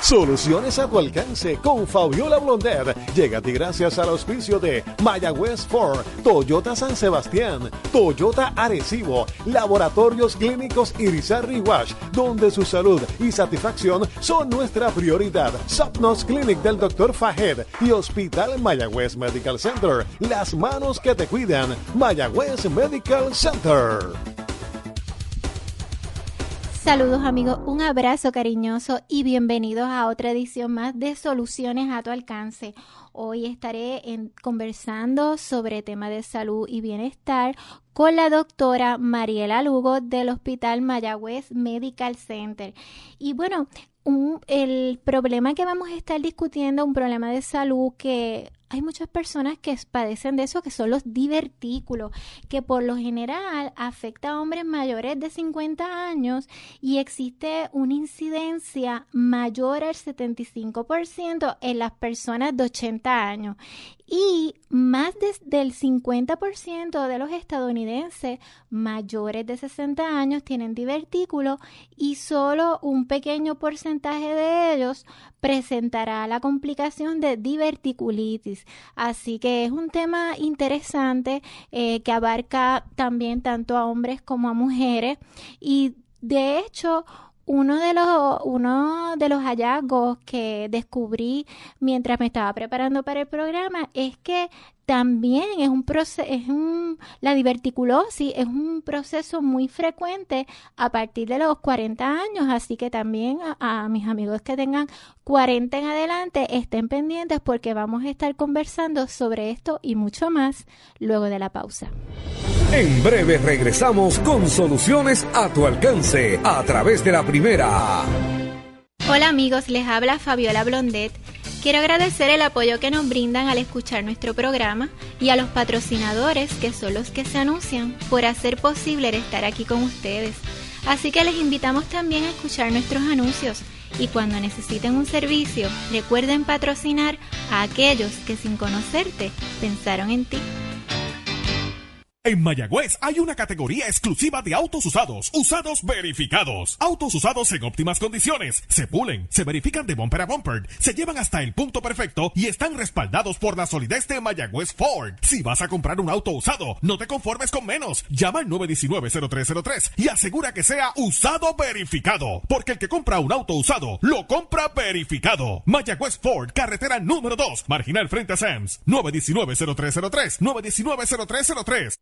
Soluciones a tu alcance con Fabiola Blondet. Llega a ti gracias al auspicio de Mayagüez Ford, Toyota San Sebastián, Toyota Arecibo, Laboratorios Clínicos Irizarry Wash, donde su salud y satisfacción son nuestra prioridad. Sapnos Clinic del Dr. Fahed y Hospital Mayagüez Medical Center. Las manos que te cuidan. Mayagüez Medical Center. Saludos amigos, un abrazo cariñoso y bienvenidos a otra edición más de Soluciones a tu alcance. Hoy estaré conversando sobre temas de salud y bienestar con la doctora Mariela Lugo del Hospital Mayagüez Medical Center. Y bueno, el problema que vamos a estar discutiendo, un problema de salud que hay muchas personas que padecen de eso, que son los divertículos, que por lo general afecta a hombres mayores de 50 años y existe una incidencia mayor al 75% en las personas de 80 años. Y más del 50% de los estadounidenses mayores de 60 años tienen divertículos y solo un pequeño porcentaje de ellos presentará la complicación de diverticulitis. Así que es un tema interesante que abarca también tanto a hombres como a mujeres y de hecho uno de los hallazgos que descubrí mientras me estaba preparando para el programa es que también la diverticulosis es un proceso muy frecuente a partir de los 40 años, así que también a mis amigos que tengan 40 en adelante estén pendientes porque vamos a estar conversando sobre esto y mucho más luego de la pausa. En breve regresamos con soluciones a tu alcance a través de la primera. Hola amigos, les habla Fabiola Blondet. Quiero agradecer el apoyo que nos brindan al escuchar nuestro programa y a los patrocinadores que son los que se anuncian por hacer posible estar aquí con ustedes. Así que les invitamos también a escuchar nuestros anuncios y cuando necesiten un servicio, recuerden patrocinar a aquellos que sin conocerte pensaron en ti. En Mayagüez hay una categoría exclusiva de autos usados, usados verificados. Autos usados en óptimas condiciones, se pulen, se verifican de bumper a bumper, se llevan hasta el punto perfecto y están respaldados por la solidez de Mayagüez Ford. Si vas a comprar un auto usado, no te conformes con menos. Llama al 919-0303 y asegura que sea usado verificado. Porque el que compra un auto usado, lo compra verificado. Mayagüez Ford, carretera número 2, marginal frente a Sam's. 919-0303, 919-0303.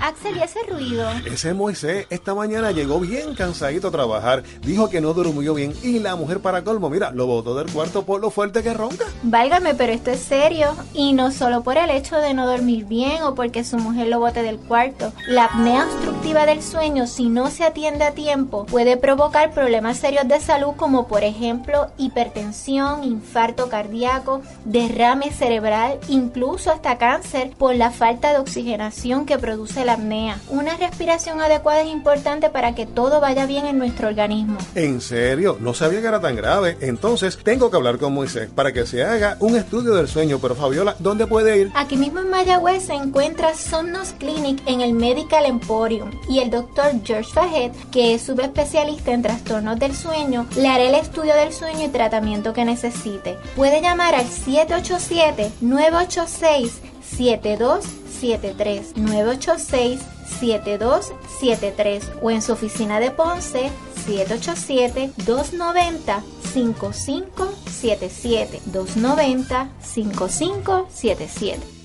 Axel, ¿y ese ruido? Ese Moisés esta mañana llegó bien cansadito a trabajar. Dijo que no durmió bien y la mujer para colmo, mira, lo botó del cuarto por lo fuerte que ronca. Válgame, pero esto es serio. Y no solo por el hecho de no dormir bien o porque su mujer lo bote del cuarto. La apnea obstructiva del sueño, si no se atiende a tiempo, puede provocar problemas serios de salud como por ejemplo hipertensión, infarto cardíaco, derrame cerebral, incluso hasta cáncer por la falta de oxigenación que produce la apnea. Una respiración adecuada es importante para que todo vaya bien en nuestro organismo. ¿En serio? No sabía que era tan grave. Entonces tengo que hablar con Moisés para que se haga un estudio del sueño. Pero Fabiola, ¿dónde puede ir? Aquí mismo en Mayagüez se encuentra Somnos Clinic en el Medical Emporium y el doctor George Fahed, que es subespecialista en trastornos del sueño, le hará el estudio del sueño y tratamiento que necesite. Puede llamar al 787-986-7273 986-7273 o en su oficina de Ponce 787-290-5577 290-5577.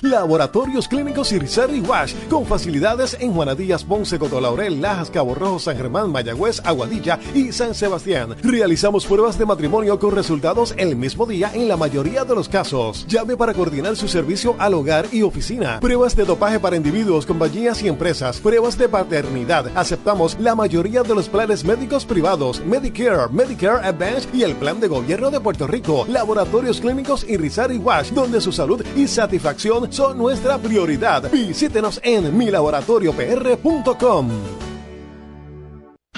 Laboratorios Clínicos Irizarry Wash, con facilidades en Juanadías, Ponce, Cotolaurel, Lajas, Cabo Rojo, San Germán, Mayagüez, Aguadilla y San Sebastián. Realizamos pruebas de matrimonio con resultados el mismo día en la mayoría de los casos. Llame para coordinar su servicio al hogar y oficina. Pruebas de dopaje para individuos, compañías y empresas. Pruebas de paternidad. Aceptamos la mayoría de los planes médicos privados, Medicare, Medicare Advance y el Plan de Gobierno de Puerto Rico. Laboratorios Clínicos Irizarry Wash, donde su salud y satisfacción son nuestra prioridad. Visítenos en milaboratoriopr.com.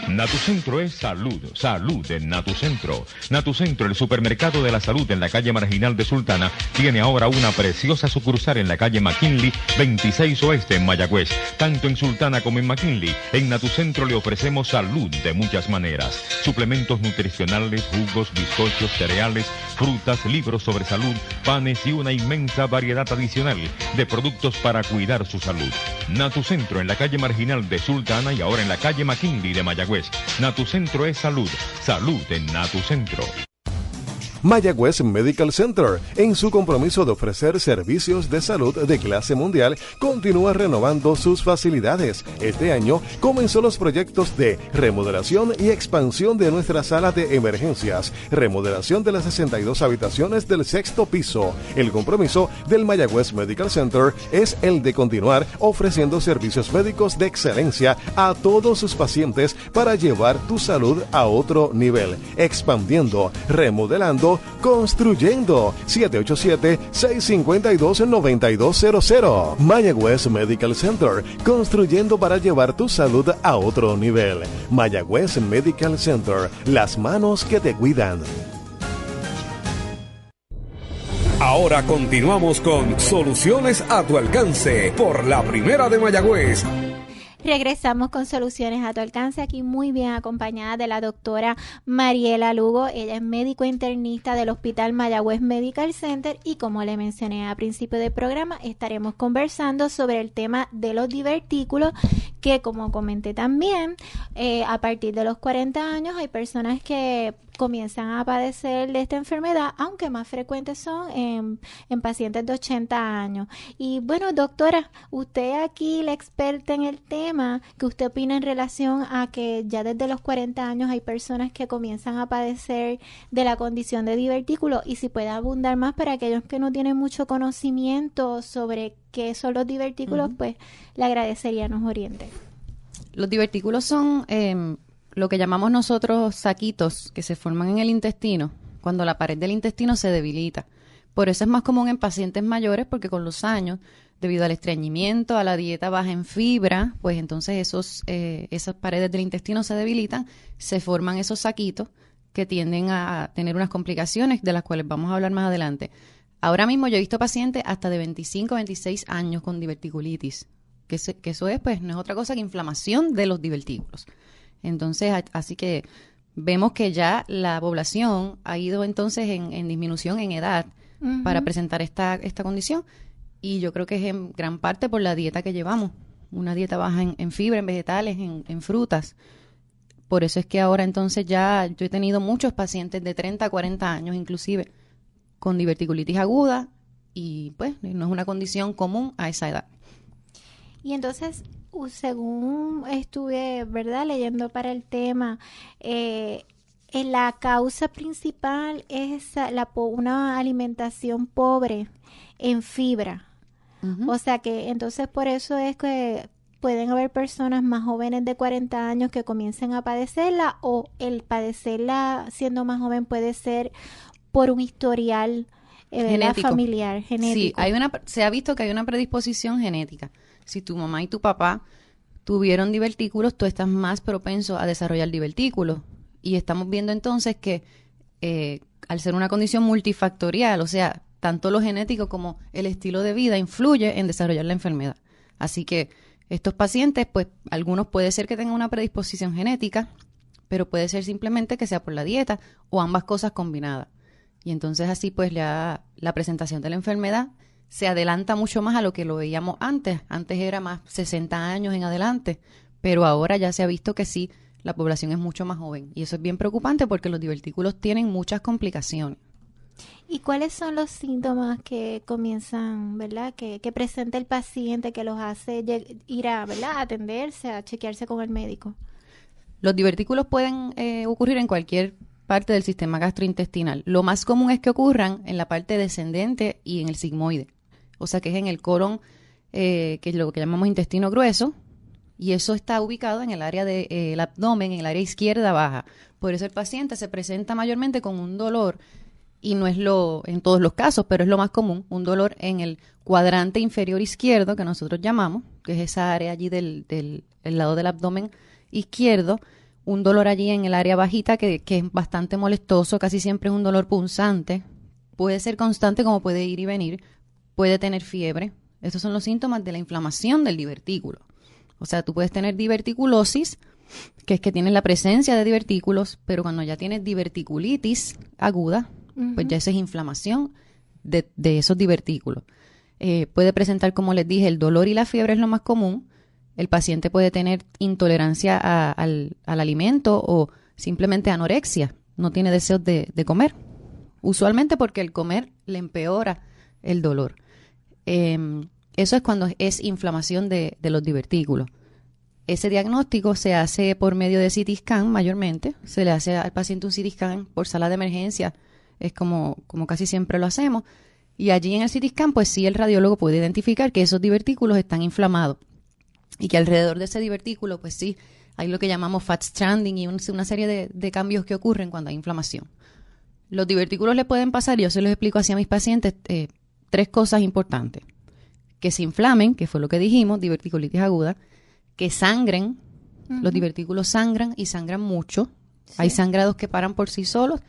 Natucentro es salud, salud en Natucentro. Natucentro, el supermercado de la salud en la calle Marginal de Sultana, tiene ahora una preciosa sucursal en la calle McKinley, 26 Oeste en Mayagüez. Tanto en Sultana como en McKinley, en Natucentro le ofrecemos salud de muchas maneras. Suplementos nutricionales, jugos, bizcochos, cereales, frutas, libros sobre salud, panes y una inmensa variedad adicional de productos para cuidar su salud. Natucentro en la calle Marginal de Sultana y ahora en la calle McKinley de Mayagüez. Natucentro es salud, salud en Natucentro. Mayagüez Medical Center, en su compromiso de ofrecer servicios de salud de clase mundial, continúa renovando sus facilidades. Este año comenzó los proyectos de remodelación y expansión de nuestra sala de emergencias, remodelación de las 62 habitaciones del 6º piso. El compromiso del Mayagüez Medical Center es el de continuar ofreciendo servicios médicos de excelencia a todos sus pacientes para llevar tu salud a otro nivel, expandiendo, remodelando, construyendo. 787-652-9200. Mayagüez Medical Center, construyendo para llevar tu salud a otro nivel. Mayagüez Medical Center, las manos que te cuidan. Ahora continuamos con Soluciones a tu alcance por la Primera de Mayagüez. Regresamos con Soluciones a tu alcance, aquí muy bien acompañada de la doctora Mariela Lugo. Ella es médico internista del Hospital Mayagüez Medical Center y, como le mencioné a principio del programa, estaremos conversando sobre el tema de los divertículos, que, como comenté también, a partir de los 40 años hay personas que comienzan a padecer de esta enfermedad, aunque más frecuentes son en pacientes de 80 años. Y bueno, doctora, usted aquí, la experta en el tema, ¿qué usted opina en relación a que ya desde los 40 años hay personas que comienzan a padecer de la condición de divertículo? Y si puede abundar más para aquellos que no tienen mucho conocimiento sobre qué son los divertículos, pues le agradecería nos oriente. Los divertículos son lo que llamamos nosotros saquitos que se forman en el intestino cuando la pared del intestino se debilita. Por eso es más común en pacientes mayores, porque con los años, debido al estreñimiento, a la dieta baja en fibra, pues entonces esas paredes del intestino se debilitan, se forman esos saquitos que tienden a tener unas complicaciones de las cuales vamos a hablar más adelante. Ahora mismo yo he visto pacientes hasta de 25, 26 años con diverticulitis, que eso es, pues, no es otra cosa que inflamación de los divertículos. Entonces, así que vemos que ya la población ha ido entonces en disminución en edad para presentar esta condición, y yo creo que es en gran parte por la dieta que llevamos, una dieta baja en fibra, en vegetales, en frutas. Por eso es que ahora entonces ya yo he tenido muchos pacientes de 30 a 40 años inclusive con diverticulitis aguda, y pues no es una condición común a esa edad. Y entonces, según estuve, ¿verdad?, leyendo para el tema, la causa principal es una alimentación pobre en fibra. O sea que entonces por eso es que pueden haber personas más jóvenes de 40 años que comiencen a padecerla, o el padecerla siendo más joven puede ser por un historial familiar, genético. Sí, se ha visto que hay una predisposición genética. Si tu mamá y tu papá tuvieron divertículos, tú estás más propenso a desarrollar divertículos. Y estamos viendo entonces que al ser una condición multifactorial, o sea, tanto lo genético como el estilo de vida influye en desarrollar la enfermedad. Así que estos pacientes, pues algunos puede ser que tengan una predisposición genética, pero puede ser simplemente que sea por la dieta o ambas cosas combinadas. Y entonces así pues la presentación de la enfermedad se adelanta mucho más a lo que lo veíamos antes. Antes era más 60 años en adelante, pero ahora ya se ha visto que sí, la población es mucho más joven. Y eso es bien preocupante porque los divertículos tienen muchas complicaciones. ¿Y cuáles son los síntomas que comienzan, verdad, que presenta el paciente que los hace ir a, ¿verdad?, a atenderse, a chequearse con el médico? Los divertículos pueden ocurrir en cualquier parte del sistema gastrointestinal. Lo más común es que ocurran en la parte descendente y en el sigmoide. O sea, que es en el colon, que es lo que llamamos intestino grueso, y eso está ubicado en el área del abdomen, en el área izquierda baja. Por eso el paciente se presenta mayormente con un dolor, y no es en todos los casos, pero es lo más común, un dolor en el cuadrante inferior izquierdo, que nosotros llamamos, que es esa área allí del lado del abdomen izquierdo, un dolor allí en el área bajita que es bastante molestoso, casi siempre es un dolor punzante. Puede ser constante como puede ir y venir, puede tener fiebre. Estos son los síntomas de la inflamación del divertículo. O sea, tú puedes tener diverticulosis, que es que tienes la presencia de divertículos, pero cuando ya tienes diverticulitis aguda, pues ya eso es inflamación de esos divertículos. Puede presentar, como les dije, el dolor y la fiebre es lo más común. El paciente puede tener intolerancia al alimento o simplemente anorexia, no tiene deseos de comer. Usualmente porque el comer le empeora el dolor. Eso es cuando es inflamación de los divertículos. Ese diagnóstico se hace por medio de CT scan mayormente. Se le hace al paciente un CT scan por sala de emergencia. Es como casi siempre lo hacemos. Y allí en el CT scan, pues sí, el radiólogo puede identificar que esos divertículos están inflamados. Y que alrededor de ese divertículo, pues sí, hay lo que llamamos fat stranding y una serie de cambios que ocurren cuando hay inflamación. Los divertículos le pueden pasar, yo se los explico así a mis pacientes, 3 cosas importantes. Que se inflamen, que fue lo que dijimos, diverticulitis aguda. Que sangren, los divertículos sangran y sangran mucho. Sí. Hay sangrados que paran por sí solos,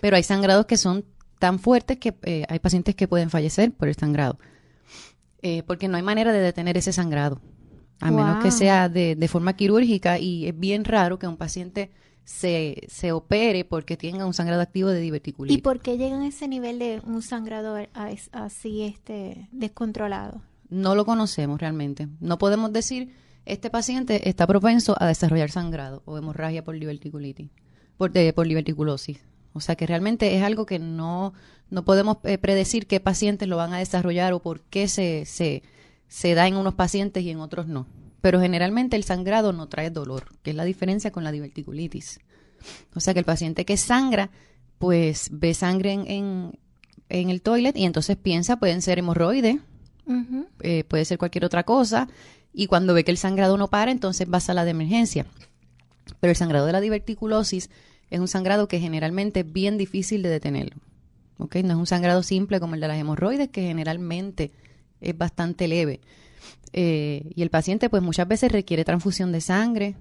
pero hay sangrados que son tan fuertes que hay pacientes que pueden fallecer por el sangrado. Porque no hay manera de detener ese sangrado, a menos que sea de forma quirúrgica, y es bien raro que un paciente se opere porque tenga un sangrado activo de diverticulitis. ¿Y por qué llegan a ese nivel de un sangrado así descontrolado? No lo conocemos realmente. No podemos decir, este paciente está propenso a desarrollar sangrado o hemorragia por diverticulitis, por diverticulosis. O sea que realmente es algo que no podemos predecir qué pacientes lo van a desarrollar o por qué se da en unos pacientes y en otros no. Pero generalmente el sangrado no trae dolor, que es la diferencia con la diverticulitis. O sea que el paciente que sangra, pues ve sangre en el toilet y entonces piensa, pueden ser hemorroides, puede ser cualquier otra cosa, y cuando ve que el sangrado no para, entonces va a sala de emergencia. Pero el sangrado de la diverticulosis es un sangrado que generalmente es bien difícil de detenerlo. ¿Okay? No es un sangrado simple como el de las hemorroides, que generalmente es bastante leve. Y el paciente pues muchas veces requiere transfusión de sangre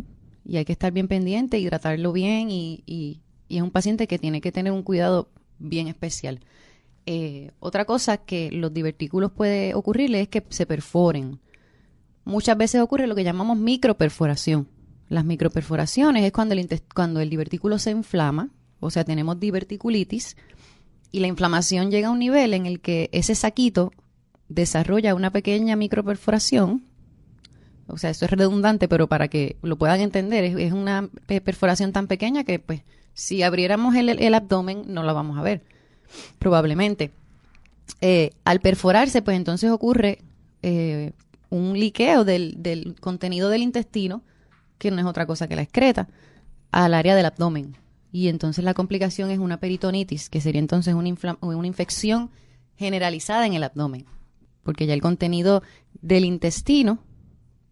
y hay que estar bien pendiente, hidratarlo bien y es un paciente que tiene que tener un cuidado bien especial. Otra cosa que los divertículos puede ocurrirle es que se perforen. Muchas veces ocurre lo que llamamos microperforación. Las microperforaciones es cuando el divertículo se inflama, o sea, tenemos diverticulitis y la inflamación llega a un nivel en el que ese saquito desarrolla una pequeña microperforación. O sea, esto es redundante, pero para que lo puedan entender, es una perforación tan pequeña que, pues, si abriéramos el abdomen no la vamos a ver, probablemente. Al perforarse, pues entonces ocurre un liqueo del contenido del intestino, que no es otra cosa que la excreta, al área del abdomen. Y entonces la complicación es una peritonitis, que sería entonces una infección generalizada en el abdomen. Porque ya el contenido del intestino,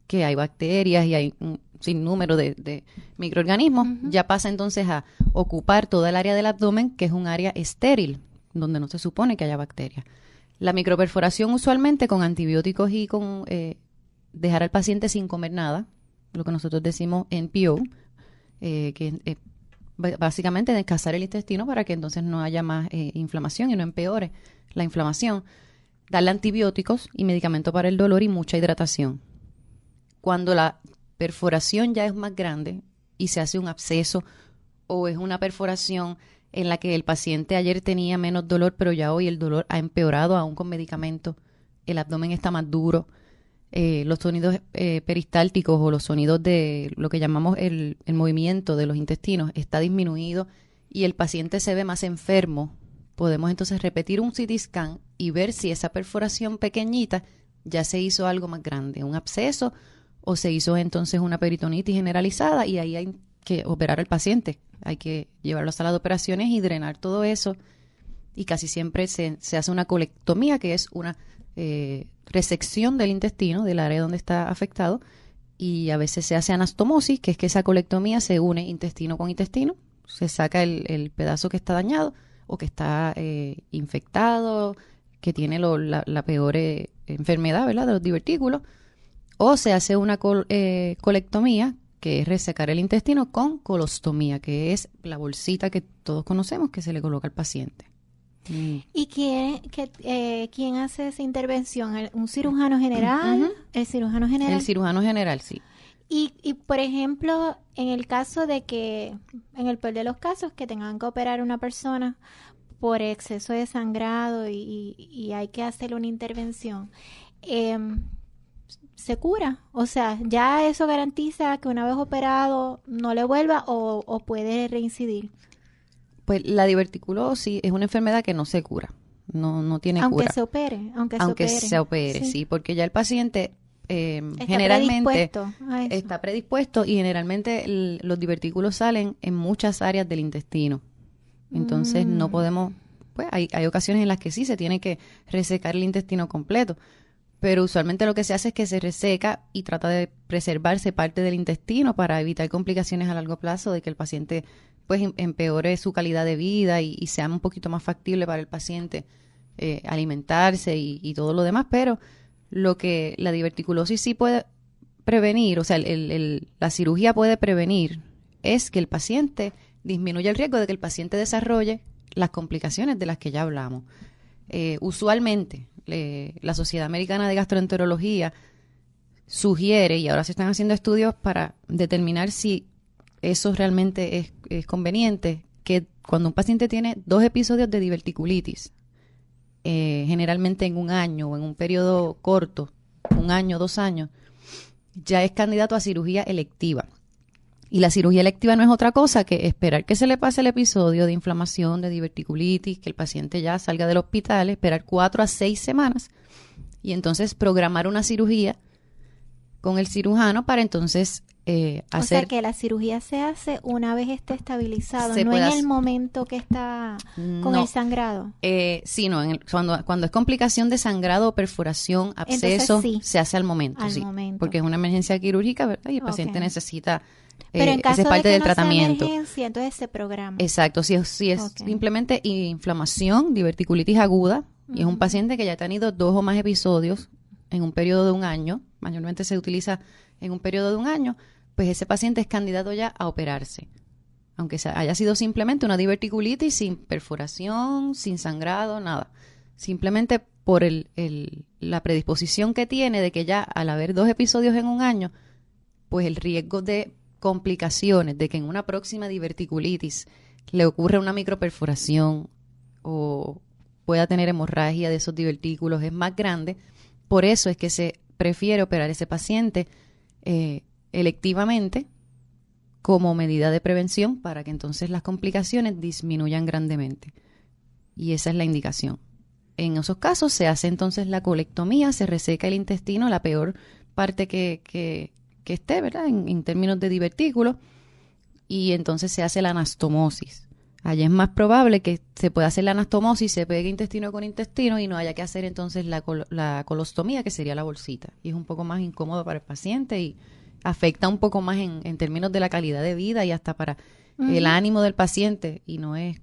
que hay bacterias y hay un sinnúmero de microorganismos, ya pasa entonces a ocupar toda el área del abdomen, que es un área estéril, donde no se supone que haya bacterias. La microperforación usualmente con antibióticos y con dejar al paciente sin comer nada, lo que nosotros decimos NPO, que básicamente descasar el intestino para que entonces no haya más inflamación y no empeore la inflamación. Darle antibióticos y medicamento para el dolor y mucha hidratación. Cuando la perforación ya es más grande y se hace un absceso o es una perforación en la que el paciente ayer tenía menos dolor, pero ya hoy el dolor ha empeorado aún con medicamento, el abdomen está más duro, los sonidos peristálticos o los sonidos de lo que llamamos el movimiento de los intestinos está disminuido y el paciente se ve más enfermo, podemos entonces repetir un CT scan y ver si esa perforación pequeñita ya se hizo algo más grande, un absceso, o se hizo entonces una peritonitis generalizada y ahí hay que operar al paciente. Hay que llevarlo a la sala de operaciones y drenar todo eso. Y casi siempre se hace una colectomía, que es una resección del intestino, del área donde está afectado. Y a veces se hace anastomosis, que es que esa colectomía se une intestino con intestino. Se saca el pedazo que está dañado o que está infectado, que tiene la peor enfermedad, ¿verdad?, de los divertículos. O se hace una colectomía, que es resecar el intestino con colostomía, que es la bolsita que todos conocemos que se le coloca al paciente. ¿Y quién hace esa intervención? ¿Un cirujano general? Uh-huh. ¿El cirujano general? El cirujano general, sí. Y por ejemplo, en el caso de que, en el peor de los casos, que tengan que operar a una persona por exceso de sangrado y hay que hacerle una intervención, ¿se cura? O sea, ¿ya eso garantiza que una vez operado no le vuelva o puede reincidir? Pues la diverticulosis es una enfermedad que no se cura, no tiene aunque cura. Se opere, aunque se opere, sí, porque ya el paciente está generalmente predispuesto está predispuesto y generalmente los divertículos salen en muchas áreas del intestino. Entonces no podemos, pues hay ocasiones en las que sí se tiene que resecar el intestino completo, pero usualmente lo que se hace es que se reseca y trata de preservarse parte del intestino para evitar complicaciones a largo plazo de que el paciente pues empeore su calidad de vida y sea un poquito más factible para el paciente alimentarse y todo lo demás, pero lo que la diverticulosis sí puede prevenir, o sea, la cirugía puede prevenir, es que el paciente disminuya el riesgo de que el paciente desarrolle las complicaciones de las que ya hablamos. Usualmente, la Sociedad Americana de Gastroenterología sugiere, y ahora se están haciendo estudios para determinar si eso realmente es conveniente, que cuando un paciente tiene 2 episodios de diverticulitis, generalmente en un año o en un periodo corto, 1 año, 2 años, ya es candidato a cirugía electiva. Y la cirugía electiva no es otra cosa que esperar que se le pase el episodio de inflamación, de diverticulitis, que el paciente ya salga del hospital, esperar 4 a 6 semanas y entonces programar una cirugía con el cirujano para entonces hacer... O sea, que la cirugía se hace una vez esté estabilizado, no en el momento que está con el sangrado. Sí, no, cuando es complicación de sangrado o perforación, absceso, sí, se hace al momento, porque es una emergencia quirúrgica, ¿verdad? Y el paciente necesita... Pero en caso es parte de que del tratamiento. Sea emergencia, entonces se programa. Exacto, si es simplemente inflamación, diverticulitis aguda, y es un paciente que ya ha tenido 2 o más episodios en un periodo de 1 año, mayormente se utiliza en un periodo de 1 año, pues ese paciente es candidato ya a operarse. Aunque haya sido simplemente una diverticulitis sin perforación, sin sangrado, nada. Simplemente por la predisposición que tiene de que ya al haber 2 episodios en 1 año, pues el riesgo de complicaciones, de que en una próxima diverticulitis le ocurra una microperforación o pueda tener hemorragia de esos divertículos es más grande. Por eso es que se prefiere operar ese paciente electivamente como medida de prevención para que entonces las complicaciones disminuyan grandemente. Y esa es la indicación. En esos casos se hace entonces la colectomía, se reseca el intestino, la peor parte que esté, ¿verdad? En términos de divertículos, y entonces se hace la anastomosis. Allá es más probable que se pueda hacer la anastomosis, se pegue intestino con intestino y no haya que hacer entonces la colostomía, que sería la bolsita. Y es un poco más incómodo para el paciente y afecta un poco más en términos de la calidad de vida y hasta para el ánimo del paciente, y no es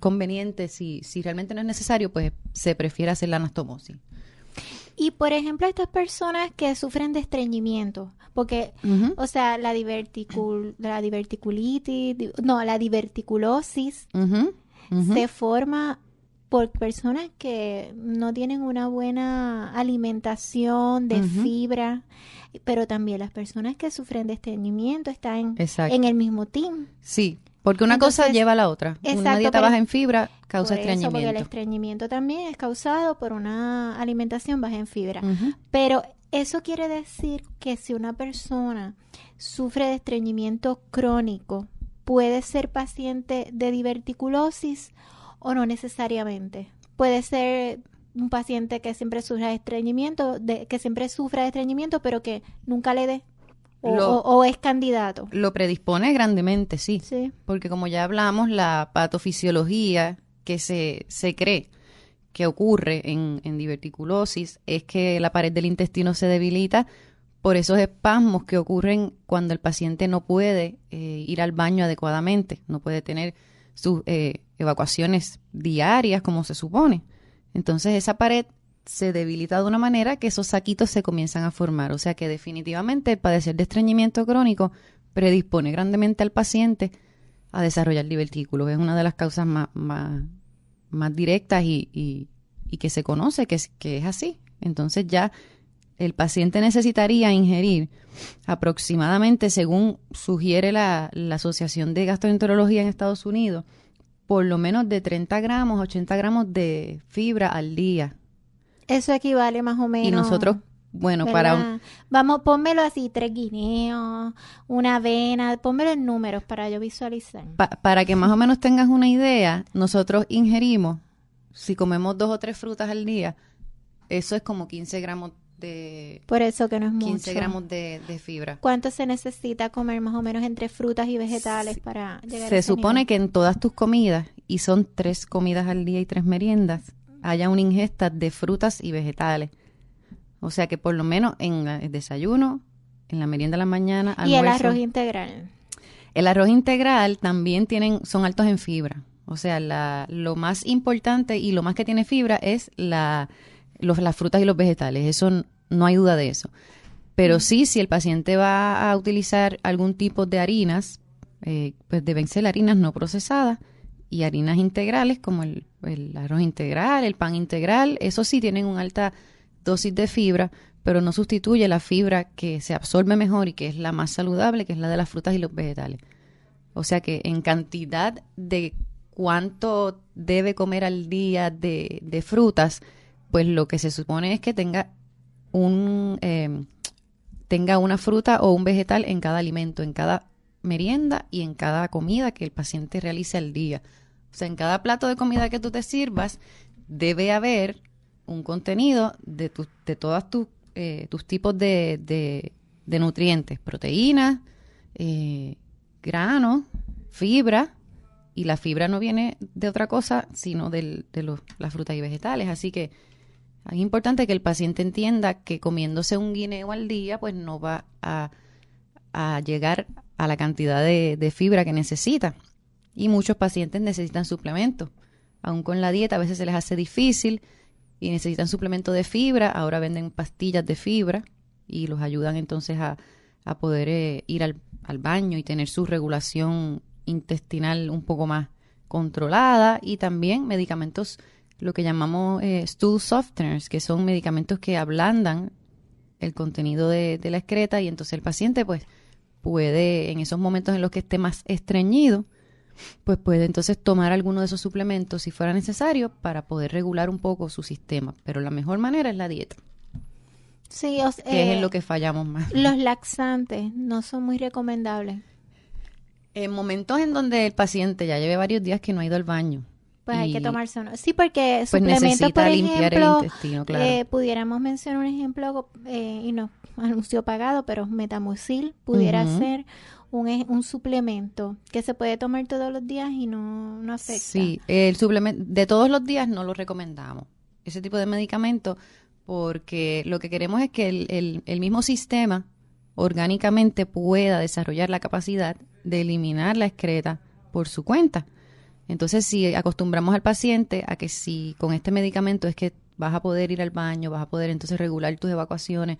conveniente. Si realmente no es necesario, pues se prefiere hacer la anastomosis. Y por ejemplo, estas personas que sufren de estreñimiento, porque, o sea, la diverticulosis se forma por personas que no tienen una buena alimentación de fibra, pero también las personas que sufren de estreñimiento están en el mismo team. Sí, porque una cosa lleva a la otra. Una dieta baja en fibra causa estreñimiento. Porque el estreñimiento también es causado por una alimentación baja en fibra. Pero eso quiere decir que si una persona sufre de estreñimiento crónico, ¿puede ser paciente de diverticulosis o no necesariamente? Puede ser un paciente que siempre sufra de estreñimiento, pero que nunca le dé. O es candidato. Lo predispone grandemente, sí. Porque como ya hablamos, la patofisiología que se cree que ocurre en diverticulosis es que la pared del intestino se debilita por esos espasmos que ocurren cuando el paciente no puede ir al baño adecuadamente, no puede tener sus evacuaciones diarias como se supone. Entonces esa pared se debilita de una manera que esos saquitos se comienzan a formar. O sea que definitivamente el padecer de estreñimiento crónico predispone grandemente al paciente a desarrollar divertículos. Es una de las causas más directas y que se conoce que es así. Entonces ya el paciente necesitaría ingerir aproximadamente, según sugiere la Asociación de Gastroenterología en Estados Unidos, por lo menos de 30 gramos, 80 gramos de fibra al día. Eso equivale más o menos. Y nosotros, bueno, ¿verdad? Vamos, pónmelo así, 3 guineos, una avena, pónmelo en números para yo visualizar. Para que más o menos tengas una idea, nosotros ingerimos, si comemos 2 o 3 frutas al día, eso es como 15 gramos de... Por eso que no es 15 mucho. gramos de fibra. ¿Cuánto se necesita comer más o menos entre frutas y vegetales para llegar a Se ese supone nivel? que en todas tus comidas, y son 3 comidas al día y 3 meriendas, haya una ingesta de frutas y vegetales. O sea que por lo menos en el desayuno, en la merienda de la mañana, almuerzo. Y el arroz integral. El arroz integral también son altos en fibra. O sea, lo más importante y lo más que tiene fibra es las frutas y los vegetales. Eso no hay duda de eso. Pero sí, si el paciente va a utilizar algún tipo de harinas, pues deben ser harinas no procesadas y harinas integrales como el arroz integral, el pan integral. Eso sí tienen una alta dosis de fibra, pero no sustituye la fibra que se absorbe mejor y que es la más saludable, que es la de las frutas y los vegetales. O sea que en cantidad de cuánto debe comer al día de frutas, pues lo que se supone es que tenga una fruta o un vegetal en cada alimento, en cada merienda y en cada comida que el paciente realice al día. O sea, en cada plato de comida que tú te sirvas, debe haber un contenido de todos tus tipos de nutrientes, proteínas, granos, fibra, y la fibra no viene de otra cosa sino de las frutas y vegetales. Así que es importante que el paciente entienda que comiéndose un guineo al día, pues no va a llegar a la cantidad de fibra que necesita. Y muchos pacientes necesitan suplementos. Aún con la dieta a veces se les hace difícil y necesitan suplemento de fibra. Ahora venden pastillas de fibra y los ayudan entonces a poder ir al baño y tener su regulación intestinal un poco más controlada, y también medicamentos, lo que llamamos stool softeners, que son medicamentos que ablandan el contenido de la excreta, y entonces el paciente pues puede, en esos momentos en los que esté más estreñido, pues puede entonces tomar alguno de esos suplementos si fuera necesario para poder regular un poco su sistema. Pero la mejor manera es la dieta. Sí, que es en lo que fallamos más. Los laxantes no son muy recomendables. En momentos en donde el paciente ya lleve varios días que no ha ido al baño, Pues hay que tomarse uno. Sí, porque pues suplementos, necesita por limpiar ejemplo, el intestino, claro. Pudiéramos mencionar un ejemplo, y no anuncio pagado, pero metamucil pudiera ser un suplemento que se puede tomar todos los días y no afecta. Sí, el suplemento de todos los días no lo recomendamos, ese tipo de medicamento, porque lo que queremos es que el mismo sistema orgánicamente pueda desarrollar la capacidad de eliminar la excreta por su cuenta. Entonces, si acostumbramos al paciente a que si con este medicamento es que vas a poder ir al baño, vas a poder entonces regular tus evacuaciones,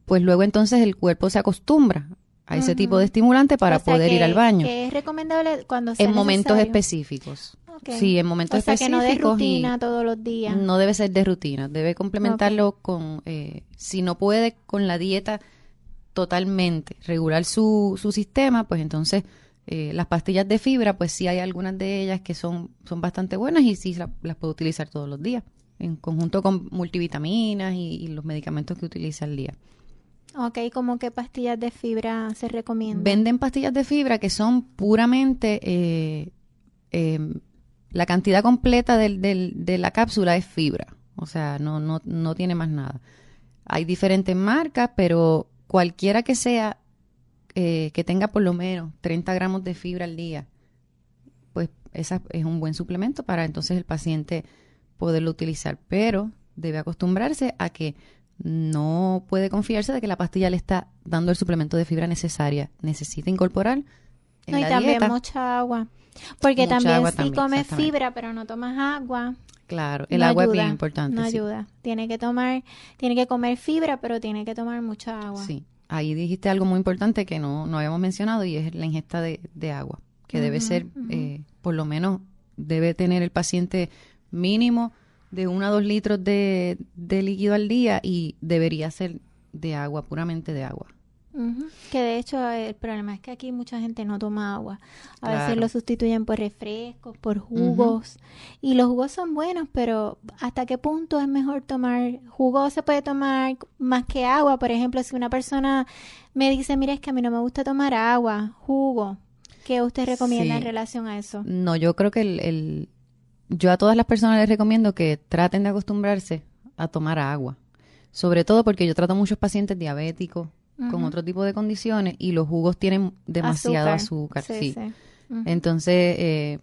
pues luego entonces el cuerpo se acostumbra a ese tipo de estimulante para poder ir al baño. Que es recomendable cuando sea en momentos necesario. específicos. Okay. Sí, en momentos específicos. O sea, que no de rutina todos los días. No debe ser de rutina, debe complementarlo con, si no puede con la dieta totalmente regular su sistema, pues entonces las pastillas de fibra, pues sí hay algunas de ellas que son bastante buenas y sí las puede utilizar todos los días, en conjunto con multivitaminas y los medicamentos que utiliza al día. Ok, ¿cómo qué pastillas de fibra se recomiendan? Venden pastillas de fibra que son puramente, la cantidad completa de la cápsula es fibra, o sea, no tiene más nada. Hay diferentes marcas, pero cualquiera que sea, que tenga por lo menos 30 gramos de fibra al día, pues esa es un buen suplemento para entonces el paciente poderlo utilizar, pero debe acostumbrarse a que no puede confiarse de que la pastilla le está dando el suplemento de fibra necesaria. Necesita incorporar en la también dieta mucha agua, porque mucha también agua si también, comes exactamente. fibra pero no tomas agua, Claro, el no agua ayuda, es bien importante. no sí. ayuda. Tiene que comer fibra, pero tiene que tomar mucha agua. Sí. ahí dijiste algo muy importante que no habíamos mencionado, y es la ingesta de agua, que debe ser, por lo menos, debe tener el paciente mínimo de 1 a 2 litros de líquido al día, y debería ser de agua, puramente de agua. Que de hecho el problema es que aquí mucha gente no toma agua. A veces Claro. lo sustituyen por refrescos, por jugos. Y los jugos son buenos, pero ¿hasta qué punto es mejor tomar jugo? ¿Se puede tomar más que agua? Por ejemplo, si una persona me dice, mira, es que a mí no me gusta tomar agua, jugo, ¿qué usted recomienda en Sí. relación a eso? No, yo creo que yo a todas las personas les recomiendo que traten de acostumbrarse a tomar agua. Sobre todo porque yo trato muchos pacientes diabéticos con otro tipo de condiciones, y los jugos tienen demasiado azúcar. Sí. Entonces,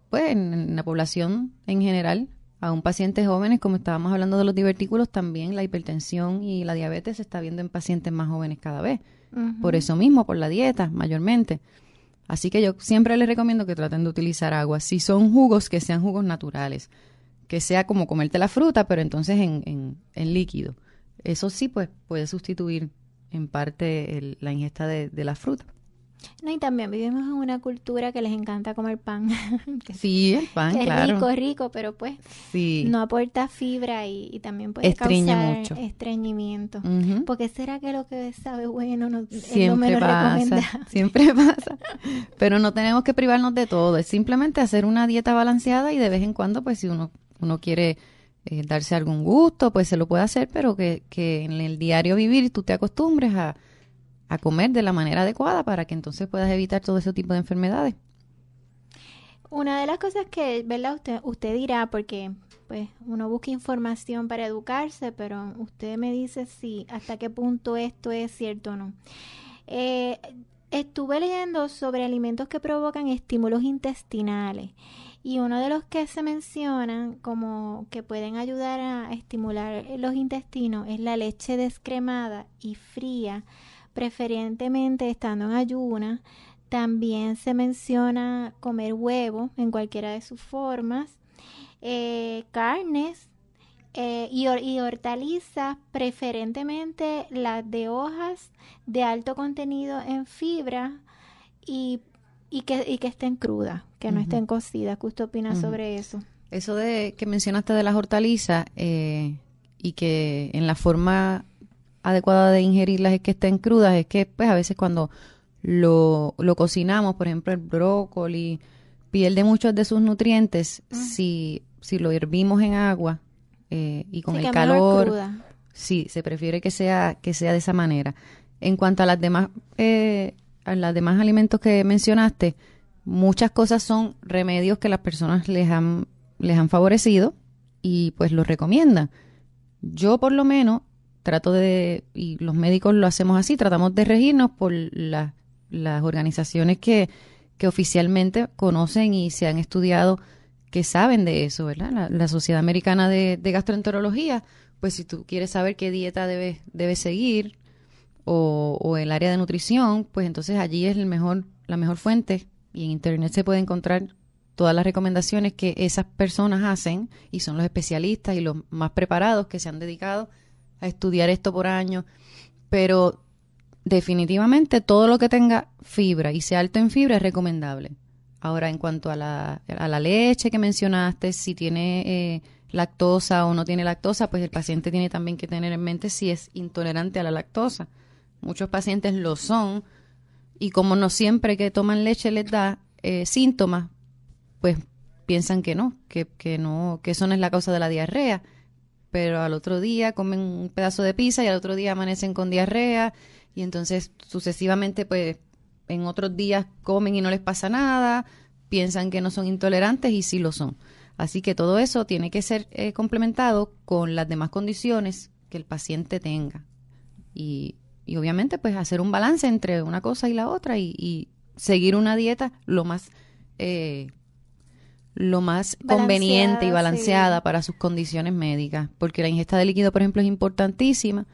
pues en la población en general, aún pacientes jóvenes, como estábamos hablando de los divertículos, también la hipertensión y la diabetes se está viendo en pacientes más jóvenes cada vez. Por eso mismo, por la dieta, mayormente. Así que yo siempre les recomiendo que traten de utilizar agua. Si son jugos, que sean jugos naturales, que sea como comerte la fruta, pero entonces en líquido. Eso sí, pues puede sustituir en parte la ingesta de la fruta. No, y también vivimos en una cultura que les encanta comer pan. Sí, el pan, que claro. es rico, pero pues Sí. no aporta fibra y también puede Estreñe causar mucho. estreñimiento. Ujú. ¿Por qué será que lo que sabe bueno no es lo Siempre menos pasa, recomendado? siempre pasa. Pero no tenemos que privarnos de todo. Es simplemente hacer una dieta balanceada, y de vez en cuando, pues si uno quiere darse algún gusto, pues se lo puede hacer, pero que en el diario vivir tú te acostumbres a comer de la manera adecuada, para que entonces puedas evitar todo ese tipo de enfermedades. Una de las cosas que, ¿verdad? Usted dirá, porque pues uno busca información para educarse, pero usted me dice si hasta qué punto esto es cierto o no. Estuve leyendo sobre alimentos que provocan estímulos intestinales, y uno de los que se mencionan como que pueden ayudar a estimular los intestinos es la leche descremada y fría, preferentemente estando en ayunas. También se menciona comer huevo en cualquiera de sus formas, carnes y hortalizas, preferentemente las de hojas de alto contenido en fibra, y que estén crudas, que no estén cocidas. ¿Qué usted opina sobre eso? Eso de que mencionaste de las hortalizas, y que en la forma adecuada de ingerirlas es que estén crudas, es que pues a veces cuando lo cocinamos, por ejemplo el brócoli pierde muchos de sus nutrientes si lo hervimos en agua, y con el calor, sí, se prefiere que sea de esa manera. En cuanto a las demás alimentos que mencionaste, muchas cosas son remedios que las personas les han favorecido, y pues los recomiendan. Yo por lo menos trato y los médicos lo hacemos así, tratamos de regirnos por las organizaciones que oficialmente conocen y se han estudiado, que saben de eso, ¿verdad? La Sociedad Americana de Gastroenterología, pues si tú quieres saber qué dieta debes seguir, o el área de nutrición, pues entonces allí es la mejor fuente, y en internet se puede encontrar todas las recomendaciones que esas personas hacen, y son los especialistas y los más preparados que se han dedicado a estudiar esto por años. Pero definitivamente todo lo que tenga fibra y sea alto en fibra es recomendable. Ahora, en cuanto a la leche que mencionaste, si tiene lactosa o no tiene lactosa, pues el paciente tiene también que tener en mente si es intolerante a la lactosa. Muchos pacientes lo son, y como no siempre que toman leche les da síntomas, pues piensan que no, que eso no es la causa de la diarrea. Pero al otro día comen un pedazo de pizza y al otro día amanecen con diarrea, y entonces sucesivamente pues en otros días comen y no les pasa nada, piensan que no son intolerantes y sí lo son. Así que todo eso tiene que ser complementado con las demás condiciones que el paciente tenga, y obviamente pues hacer un balance entre una cosa y la otra, y seguir una dieta lo más conveniente y balanceada, sí, para sus condiciones médicas, porque la ingesta de líquido, por ejemplo, es importantísima,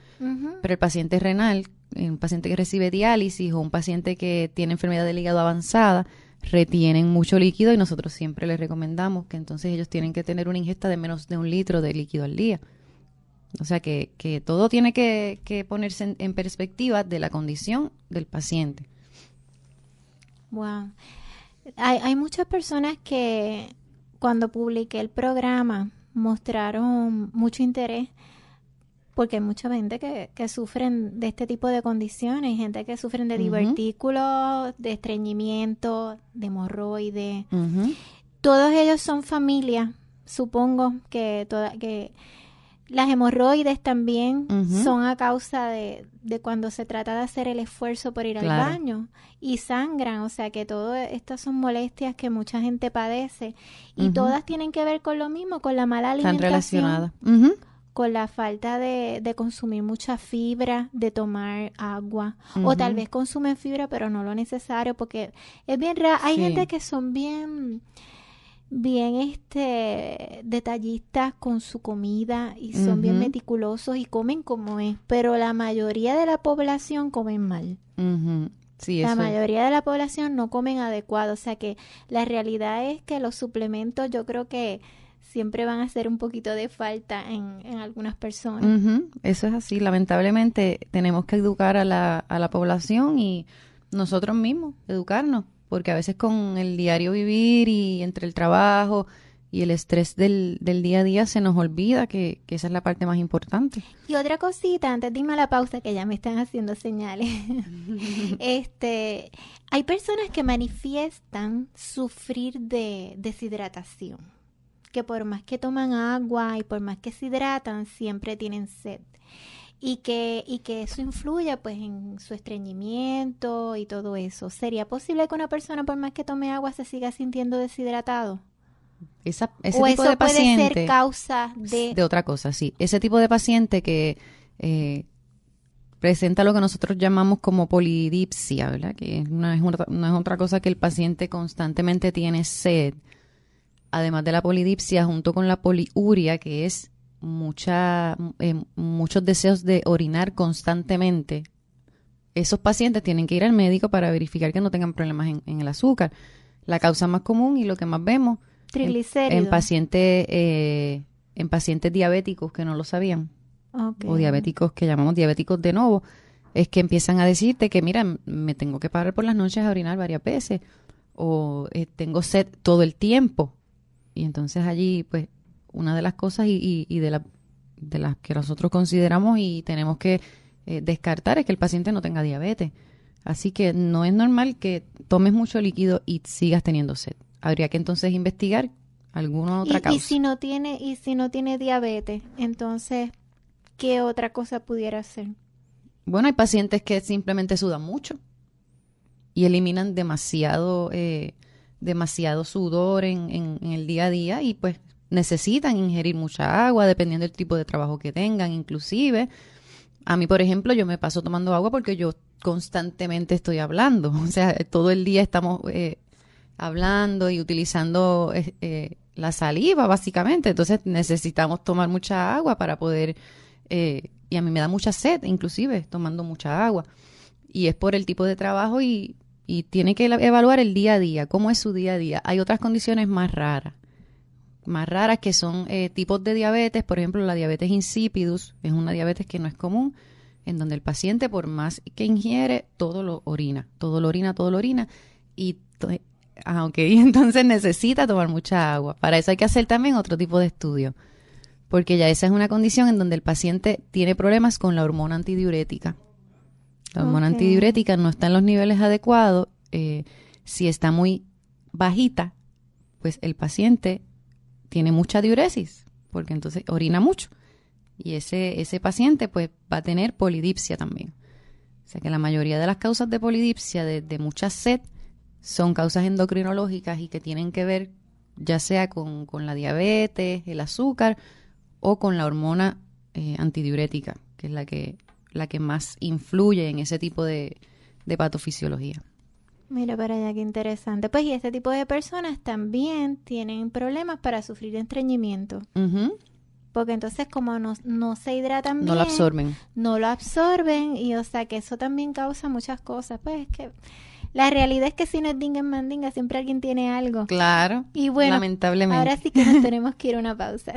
pero el paciente renal, un paciente que recibe diálisis o un paciente que tiene enfermedad del hígado avanzada, retienen mucho líquido, y nosotros siempre les recomendamos que entonces ellos tienen que tener una ingesta de menos de 1 litro de líquido al día. O sea que todo tiene que ponerse en perspectiva de la condición del paciente. Wow. Hay muchas personas que cuando publiqué el programa mostraron mucho interés porque hay mucha gente que sufren de este tipo de condiciones, gente que sufren de divertículos, de estreñimiento, de hemorroides. Todos ellos son familia. Supongo que las hemorroides también son a causa de cuando se trata de hacer el esfuerzo por ir al baño y sangran, o sea que todas estas son molestias que mucha gente padece y todas tienen que ver con lo mismo, con la mala alimentación, con la falta de consumir mucha fibra, de tomar agua, o tal vez consumen fibra pero no lo necesario, porque es bien raro, hay gente que son bien detallistas con su comida y son bien meticulosos y comen como es, pero la mayoría de la población comen mal. Sí, la mayoría de la población no comen adecuado, o sea que la realidad es que los suplementos yo creo que siempre van a hacer un poquito de falta en algunas personas. Eso es así, lamentablemente tenemos que educar a la población y nosotros mismos educarnos. Porque a veces con el diario vivir y entre el trabajo y el estrés del día a día se nos olvida que esa es la parte más importante. Y otra cosita, antes de irme a la pausa, que ya me están haciendo señales. Hay personas que manifiestan sufrir de deshidratación, que por más que toman agua y por más que se hidratan, siempre tienen sed. Y que eso influye pues en su estreñimiento y todo eso. ¿Sería posible que una persona por más que tome agua se siga sintiendo deshidratado? Ese ¿O tipo eso de paciente puede ser causa de otra cosa? Sí, ese tipo de paciente que presenta lo que nosotros llamamos como polidipsia, ¿verdad? Que no es otra cosa que el paciente constantemente tiene sed. Además de la polidipsia, junto con la poliuria, que es muchos deseos de orinar constantemente, esos pacientes tienen que ir al médico para verificar que no tengan problemas en el azúcar. La causa más común y lo que más vemos en pacientes diabéticos que no lo sabían, o diabéticos que llamamos diabéticos de novo, es que empiezan a decirte que mira, me tengo que parar por las noches a orinar varias veces o tengo sed todo el tiempo, y entonces allí pues una de las cosas y de las que nosotros consideramos y tenemos que descartar es que el paciente no tenga diabetes. Así que no es normal que tomes mucho líquido y sigas teniendo sed. Habría que entonces investigar alguna otra causa. Y si no tiene diabetes, entonces, ¿qué otra cosa pudiera ser? Bueno, hay pacientes que simplemente sudan mucho y eliminan demasiado sudor en el día a día y pues necesitan ingerir mucha agua dependiendo del tipo de trabajo que tengan. Inclusive, a mí, por ejemplo, yo me paso tomando agua porque yo constantemente estoy hablando. O sea, todo el día estamos hablando y utilizando la saliva, básicamente. Entonces, necesitamos tomar mucha agua para poder... y a mí me da mucha sed, inclusive, tomando mucha agua. Y es por el tipo de trabajo y tiene que evaluar el día a día, cómo es su día a día. Hay otras condiciones más raras que son tipos de diabetes. Por ejemplo, la diabetes insipidus es una diabetes que no es común, en donde el paciente por más que ingiere, todo lo orina, y entonces necesita tomar mucha agua. Para eso hay que hacer también otro tipo de estudio, porque ya esa es una condición en donde el paciente tiene problemas con la hormona antidiurética. La hormona antidiurética no está en los niveles adecuados. Si está muy bajita, pues el paciente tiene mucha diuresis, porque entonces orina mucho. Y ese paciente pues va a tener polidipsia también. O sea que la mayoría de las causas de polidipsia, de mucha sed, son causas endocrinológicas y que tienen que ver ya sea con la diabetes, el azúcar o con la hormona antidiurética, que es la que más influye en ese tipo de patofisiología. Mira para allá, qué interesante. Pues y este tipo de personas también tienen problemas para sufrir de estreñimiento. Porque entonces como no se hidratan bien, no lo absorben y o sea que eso también causa muchas cosas. Pues es que la realidad es que si no es dinga en mandinga, siempre alguien tiene algo. Claro, y bueno, lamentablemente. Ahora sí que nos tenemos que ir a una pausa.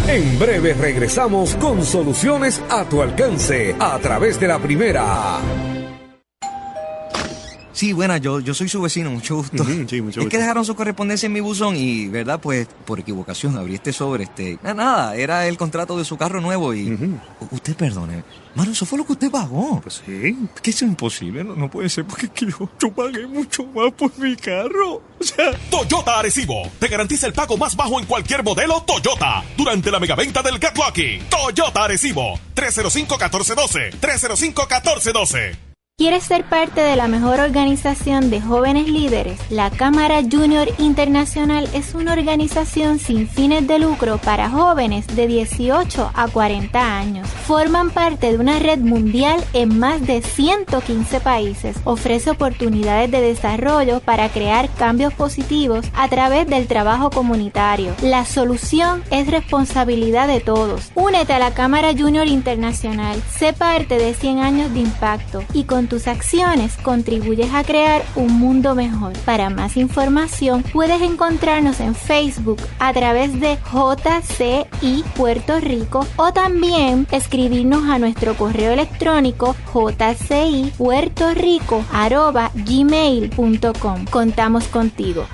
En breve regresamos con soluciones a tu alcance a través de la primera. Sí, buena, yo soy su vecino, mucho gusto. Sí, mucho Es gusto. que dejaron su correspondencia en mi buzón y, ¿verdad? Pues, por equivocación abrí este sobre, Nada, era el contrato de su carro nuevo y... Usted perdone. Mano, eso fue lo que usted pagó. Pues sí, que eso es imposible, no puede ser, porque es que yo pagué mucho más por mi carro. O sea... Toyota Arecibo te garantiza el pago más bajo en cualquier modelo Toyota durante la megaventa del Get Lucky. Toyota Arecibo, 305-1412, 305-1412. ¿Quieres ser parte de la mejor organización de jóvenes líderes? La Cámara Junior Internacional es una organización sin fines de lucro para jóvenes de 18 a 40 años. Forman parte de una red mundial en más de 115 países. Ofrece oportunidades de desarrollo para crear cambios positivos a través del trabajo comunitario. La solución es responsabilidad de todos. Únete a la Cámara Junior Internacional. Sé parte de 100 años de impacto y con tus acciones contribuyes a crear un mundo mejor. Para más información puedes encontrarnos en Facebook a través de JCI Puerto Rico o también escribirnos a nuestro correo electrónico jcipuertorico@gmail.com. Contamos contigo.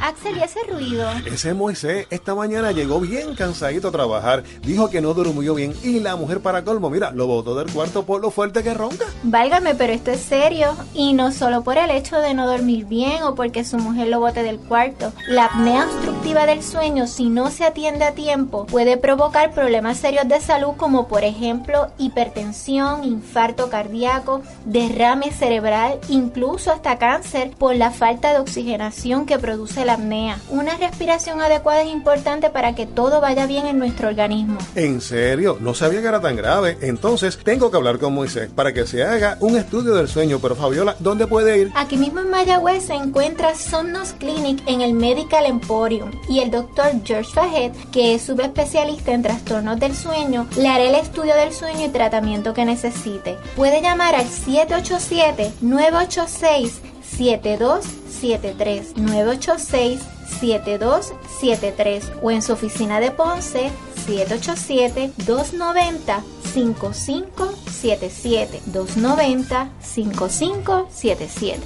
Axel, ¿y ese ruido? Ese Moisés esta mañana llegó bien cansadito a trabajar. Dijo que no durmió bien y la mujer para colmo, mira, lo botó del cuarto por lo fuerte que ronca. Válgame, pero esto es serio. Y no solo por el hecho de no dormir bien o porque su mujer lo bote del cuarto. La apnea obstructiva del sueño, si no se atiende a tiempo, puede provocar problemas serios de salud como por ejemplo hipertensión, infarto cardíaco, derrame cerebral, incluso hasta cáncer por la falta de oxigenación que produce la apnea. Una respiración adecuada es importante para que todo vaya bien en nuestro organismo. ¿En serio? No sabía que era tan grave. Entonces tengo que hablar con Moisés para que se haga un estudio del sueño. Pero Fabiola, ¿dónde puede ir? Aquí mismo en Mayagüez se encuentra Somnos Clinic en el Medical Emporium y el doctor George Fajet, que es subespecialista en trastornos del sueño, le hará el estudio del sueño y tratamiento que necesite. Puede llamar al 787-986-7273, 986-7273 o en su oficina de Ponce 787-290-5577, 290-5577.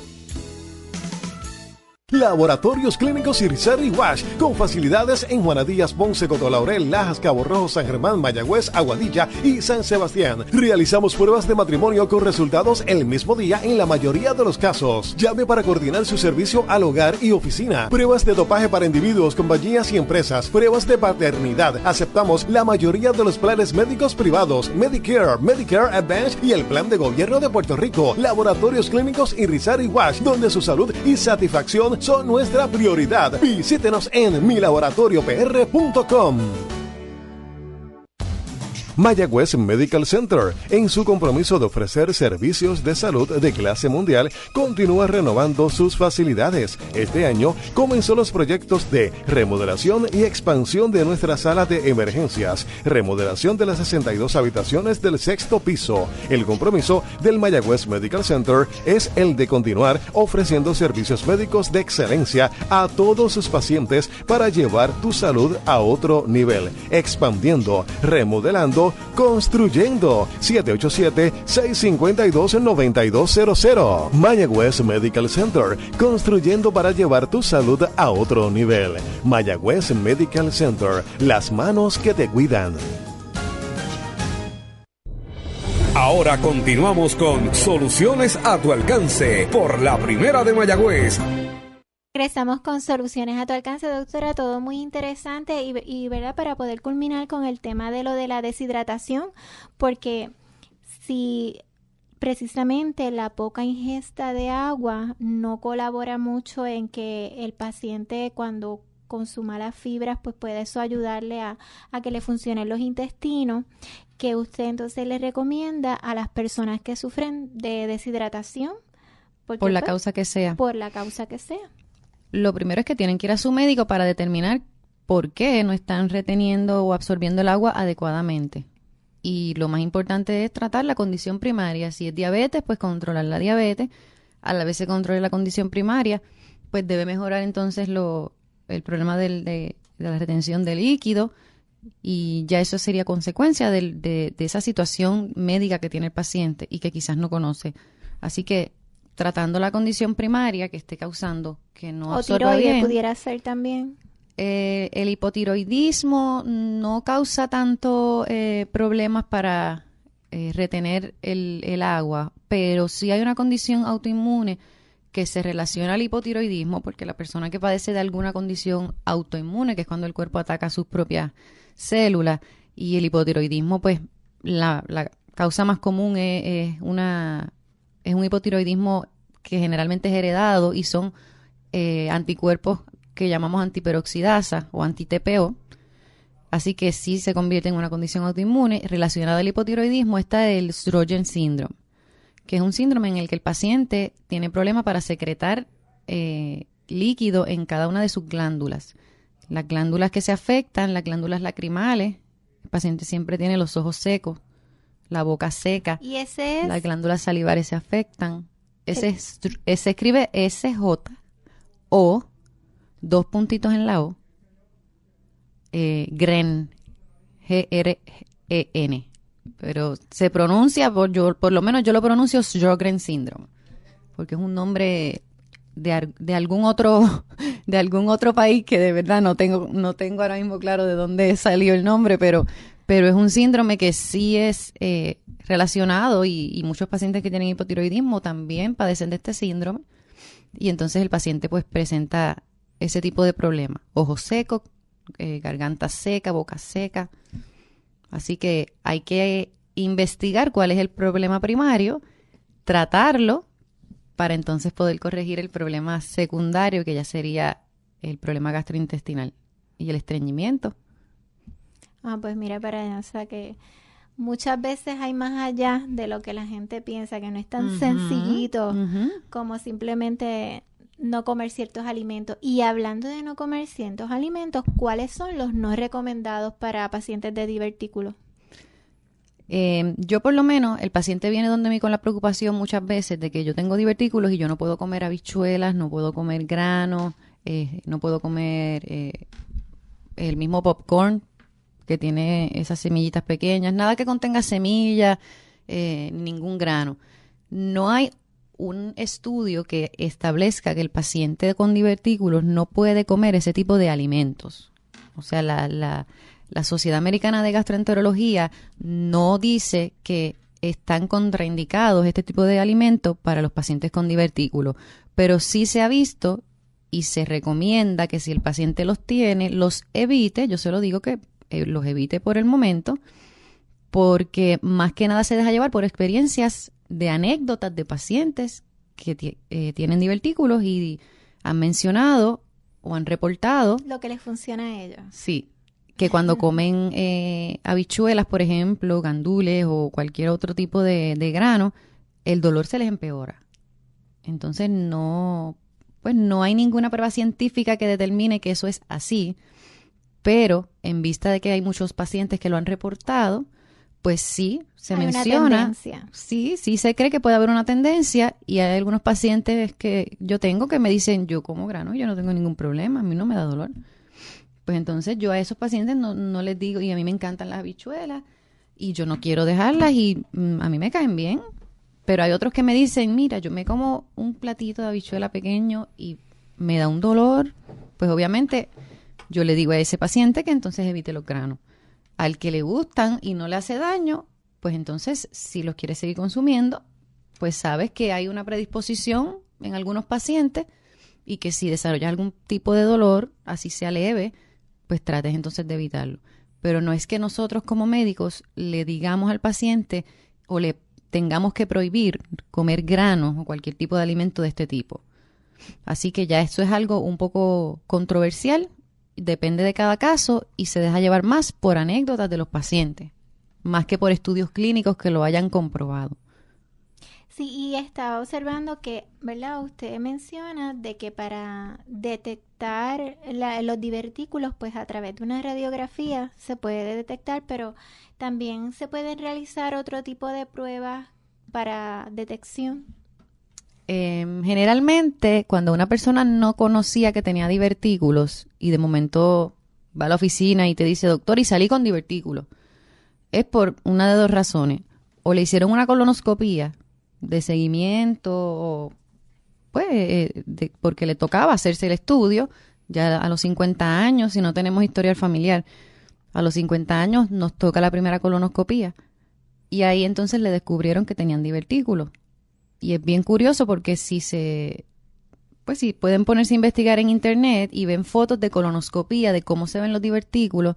Laboratorios Clínicos Irizarry Wash, con facilidades en Juana Díaz, Ponce, Cotolaurel, Lajas, Cabo Rojo, San Germán, Mayagüez, Aguadilla y San Sebastián. Realizamos pruebas de matrimonio con resultados el mismo día en la mayoría de los casos. Llame para coordinar su servicio al hogar y oficina. Pruebas de dopaje para individuos, compañías y empresas. Pruebas de paternidad. Aceptamos la mayoría de los planes médicos privados, Medicare, Medicare Advantage y el plan de gobierno de Puerto Rico. Laboratorios Clínicos Irizarry Wash, donde su salud y satisfacción son nuestra prioridad. Visítenos en milaboratoriopr.com. Mayagüez Medical Center, en su compromiso de ofrecer servicios de salud de clase mundial, continúa renovando sus facilidades. Este año comenzó los proyectos de remodelación y expansión de nuestra sala de emergencias, remodelación de las 62 habitaciones del 6º piso. El compromiso del Mayagüez Medical Center es el de continuar ofreciendo servicios médicos de excelencia a todos sus pacientes para llevar tu salud a otro nivel, expandiendo, remodelando, construyendo. 787-652-9200. Mayagüez Medical Center, construyendo para llevar tu salud a otro nivel. Mayagüez Medical Center, las manos que te cuidan. Ahora continuamos con Soluciones a tu alcance por la Primera de Mayagüez. Regresamos con Soluciones a tu alcance, doctora, todo muy interesante y verdad, para poder culminar con el tema de lo de la deshidratación, porque si precisamente la poca ingesta de agua no colabora mucho en que el paciente cuando consuma las fibras, pues puede eso ayudarle a que le funcionen los intestinos, que usted entonces le recomienda a las personas que sufren de deshidratación. Porque, por la causa que sea. Por la causa que sea. Lo primero es que tienen que ir a su médico para determinar por qué no están reteniendo o absorbiendo el agua adecuadamente. Y lo más importante es tratar la condición primaria. Si es diabetes, pues controlar la diabetes. A la vez se controle la condición primaria, pues debe mejorar entonces el problema de la retención de líquido. Y ya eso sería consecuencia de esa situación médica que tiene el paciente y que quizás no conoce. Así que tratando la condición primaria que esté causando que no absorba bien. O tiroides pudiera ser también. El hipotiroidismo no causa tanto problemas para retener el agua, pero sí hay una condición autoinmune que se relaciona al hipotiroidismo, porque la persona que padece de alguna condición autoinmune, que es cuando el cuerpo ataca sus propias células, y el hipotiroidismo, pues la causa más común es un hipotiroidismo que generalmente es heredado y son anticuerpos que llamamos antiperoxidasa o anti-TPO. Así que sí se convierte en una condición autoinmune. Relacionada al hipotiroidismo está el Sjögren síndrome, que es un síndrome en el que el paciente tiene problemas para secretar líquido en cada una de sus glándulas. Las glándulas que se afectan, las glándulas lacrimales, el paciente siempre tiene los ojos secos, la boca seca, ¿y ese es? Las glándulas salivares se afectan. Se escribe SJ-O, 2 puntitos en la O, Gren, G-R-E-N. Pero se pronuncia, por lo menos yo lo pronuncio Sjögren síndrome, porque es un nombre de algún otro país que de verdad no tengo ahora mismo claro de dónde salió el nombre, pero es un síndrome que sí es relacionado y muchos pacientes que tienen hipotiroidismo también padecen de este síndrome, y entonces el paciente pues presenta ese tipo de problema, ojos secos, garganta seca, boca seca. Así que hay que investigar cuál es el problema primario, tratarlo para entonces poder corregir el problema secundario, que ya sería el problema gastrointestinal y el estreñimiento. Pues mira para allá, o sea que muchas veces hay más allá de lo que la gente piensa, que no es tan sencillito como simplemente no comer ciertos alimentos. Y hablando de no comer ciertos alimentos, ¿cuáles son los no recomendados para pacientes de divertículos? Yo por lo menos, el paciente viene donde mí con la preocupación muchas veces de que yo tengo divertículos y yo no puedo comer habichuelas, no puedo comer granos, no puedo comer el mismo popcorn que tiene esas semillitas pequeñas, nada que contenga semillas, ningún grano. No hay un estudio que establezca que el paciente con divertículos no puede comer ese tipo de alimentos. O sea, la Sociedad Americana de Gastroenterología no dice que están contraindicados este tipo de alimentos para los pacientes con divertículos, pero sí se ha visto y se recomienda que si el paciente los tiene, los evite. Yo se lo digo que los evite por el momento, porque más que nada se deja llevar por experiencias de anécdotas de pacientes que tienen divertículos y han mencionado o han reportado lo que les funciona a ellos. Sí, que cuando comen habichuelas, por ejemplo, gandules o cualquier otro tipo de grano, el dolor se les empeora. Entonces no hay ninguna prueba científica que determine que eso es así, pero en vista de que hay muchos pacientes que lo han reportado, pues sí, se menciona. Sí, se cree que puede haber una tendencia, y hay algunos pacientes que yo tengo que me dicen, yo como grano, yo no tengo ningún problema, a mí no me da dolor. Pues entonces yo a esos pacientes no les digo, y a mí me encantan las habichuelas, y yo no quiero dejarlas, y a mí me caen bien. Pero hay otros que me dicen, mira, yo me como un platito de habichuela pequeño y me da un dolor. Pues obviamente yo le digo a ese paciente que entonces evite los granos. Al que le gustan y no le hace daño, pues entonces si los quiere seguir consumiendo, pues sabes que hay una predisposición en algunos pacientes, y que si desarrollas algún tipo de dolor, así sea leve, pues trates entonces de evitarlo. Pero no es que nosotros como médicos le digamos al paciente o le tengamos que prohibir comer granos o cualquier tipo de alimento de este tipo. Así que ya esto es algo un poco controversial, depende de cada caso, y se deja llevar más por anécdotas de los pacientes, más que por estudios clínicos que lo hayan comprobado. Sí, y estaba observando que, ¿verdad? Usted menciona de que para detectar los divertículos, pues a través de una radiografía se puede detectar, pero también se pueden realizar otro tipo de pruebas para detección. Generalmente, cuando una persona no conocía que tenía divertículos y de momento va a la oficina y te dice, doctor, y salí con divertículos, es por una de dos razones. O le hicieron una colonoscopía de seguimiento, o pues porque le tocaba hacerse el estudio, ya a los 50 años, si no tenemos historial familiar, a los 50 años nos toca la primera colonoscopía. Y ahí entonces le descubrieron que tenían divertículos. Y es bien curioso porque si pueden ponerse a investigar en internet y ven fotos de colonoscopía, de cómo se ven los divertículos,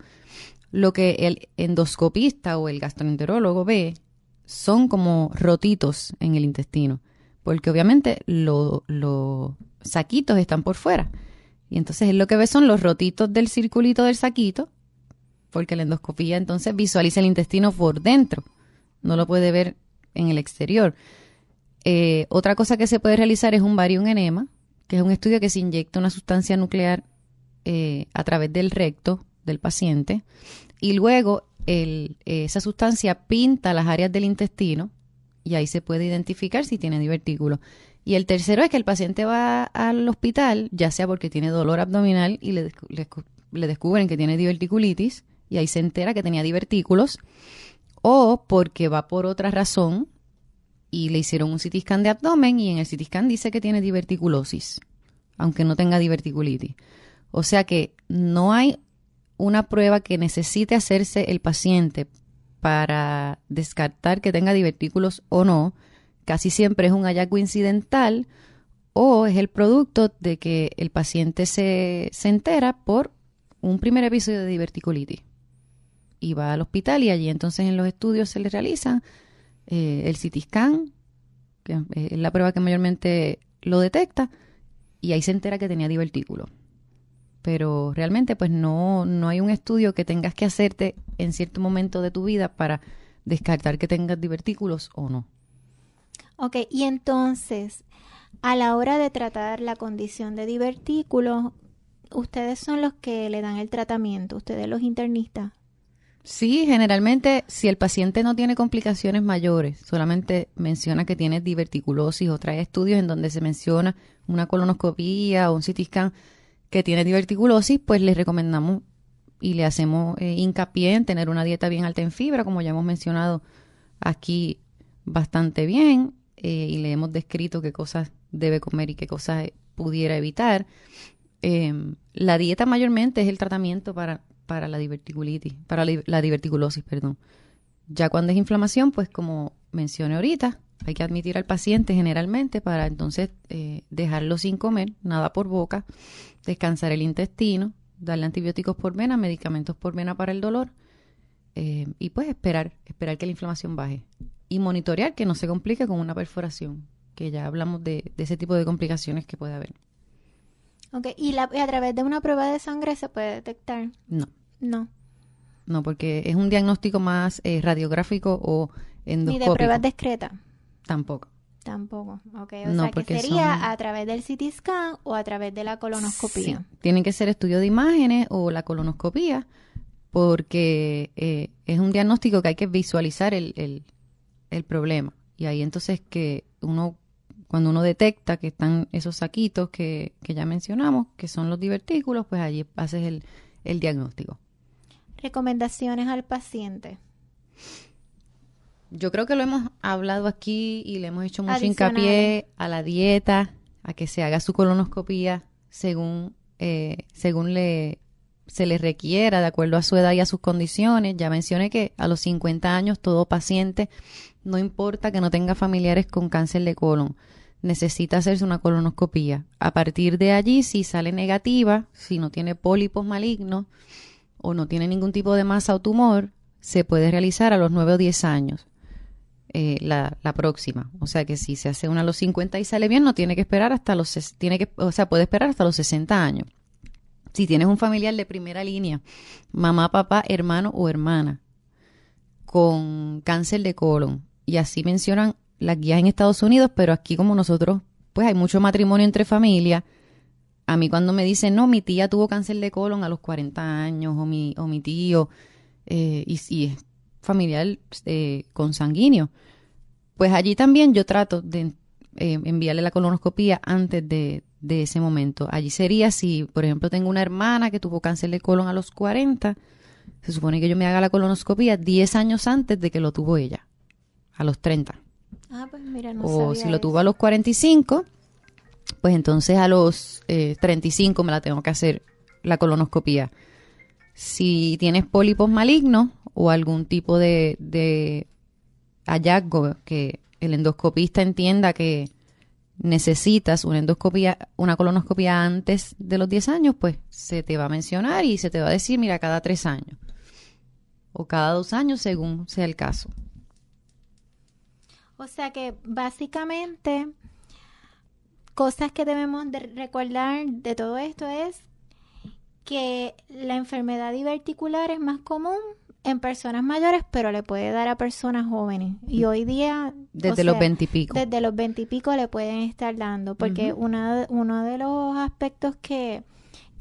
lo que el endoscopista o el gastroenterólogo ve son como rotitos en el intestino, porque obviamente los saquitos están por fuera. Y entonces él lo que ve son los rotitos del circulito del saquito, porque la endoscopía entonces visualiza el intestino por dentro, no lo puede ver en el exterior. Otra cosa que se puede realizar es un barium enema, que es un estudio que se inyecta una sustancia nuclear a través del recto del paciente, y luego esa sustancia pinta las áreas del intestino y ahí se puede identificar si tiene divertículos. Y el tercero es que el paciente va al hospital, ya sea porque tiene dolor abdominal y le descubren que tiene diverticulitis y ahí se entera que tenía divertículos, o porque va por otra razón y le hicieron un CT scan de abdomen y en el CT scan dice que tiene diverticulosis, aunque no tenga diverticulitis. O sea que no hay una prueba que necesite hacerse el paciente para descartar que tenga divertículos o no. Casi siempre es un hallazgo incidental o es el producto de que el paciente se entera por un primer episodio de diverticulitis y va al hospital y allí entonces en los estudios se le realizan el CT scan, que es la prueba que mayormente lo detecta, y ahí se entera que tenía divertículos. Pero realmente pues no hay un estudio que tengas que hacerte en cierto momento de tu vida para descartar que tengas divertículos o no. Ok, y entonces, a la hora de tratar la condición de divertículos, ¿ustedes son los que le dan el tratamiento? ¿Ustedes los internistas? Sí, generalmente si el paciente no tiene complicaciones mayores, solamente menciona que tiene diverticulosis o trae estudios en donde se menciona una colonoscopía o un CT scan que tiene diverticulosis, pues le recomendamos y le hacemos hincapié en tener una dieta bien alta en fibra, como ya hemos mencionado aquí bastante bien, y le hemos descrito qué cosas debe comer y qué cosas pudiera evitar. La dieta mayormente es el tratamiento para la diverticulitis, para la diverticulosis, perdón. Ya cuando es inflamación, pues como mencioné ahorita, hay que admitir al paciente generalmente para entonces dejarlo sin comer, nada por boca, descansar el intestino, darle antibióticos por vena, medicamentos por vena para el dolor, y pues esperar que la inflamación baje. Y monitorear que no se complique con una perforación, que ya hablamos de ese tipo de complicaciones que puede haber. Ok, ¿y a través de una prueba de sangre se puede detectar? No, porque es un diagnóstico más radiográfico o endoscópico. ¿Ni de pruebas discretas? Tampoco, ok. O sea, que sería a través del CT scan o a través de la colonoscopía. Sí, tienen que ser estudios de imágenes o la colonoscopía, porque es un diagnóstico que hay que visualizar el problema. Y ahí entonces que cuando uno detecta que están esos saquitos que ya mencionamos, que son los divertículos, pues allí haces el diagnóstico. Recomendaciones al paciente. Yo creo que lo hemos hablado aquí y le hemos hecho mucho hincapié a la dieta, a que se haga su colonoscopía según se le requiera, de acuerdo a su edad y a sus condiciones. Ya mencioné que a los 50 años todo paciente, no importa que no tenga familiares con cáncer de colon, necesita hacerse una colonoscopía. A partir de allí, si sale negativa, si no tiene pólipos malignos o no tiene ningún tipo de masa o tumor, se puede realizar a los 9 o 10 años la próxima. O sea que si se hace una a los 50 y sale bien, no tiene que esperar puede esperar hasta los 60 años. Si tienes un familiar de primera línea, mamá, papá, hermano o hermana con cáncer de colon, y así mencionan las guías en Estados Unidos, pero aquí como nosotros, pues hay mucho matrimonio entre familias. A mí cuando me dicen, no, mi tía tuvo cáncer de colon a los 40 años, o mi tío, y es familiar consanguíneo, pues allí también yo trato de enviarle la colonoscopía antes de ese momento. Allí sería si, por ejemplo, tengo una hermana que tuvo cáncer de colon a los 40, se supone que yo me haga la colonoscopía 10 años antes de que lo tuvo ella, a los 30. Ah, pues mira, no O sabía si lo eso. tuvo a los 45, pues entonces a los 35 me la tengo que hacer la colonoscopía. Si tienes pólipos malignos o algún tipo de hallazgo que el endoscopista entienda que necesitas una colonoscopia antes de los 10 años, pues se te va a mencionar y se te va a decir, mira, cada 3 años o cada 2 años según sea el caso. O sea que básicamente cosas que debemos de recordar de todo esto es que la enfermedad diverticular es más común en personas mayores, pero le puede dar a personas jóvenes. Y hoy día... Desde los 20 y pico. Desde los 20 y pico le pueden estar dando, porque uno de los aspectos que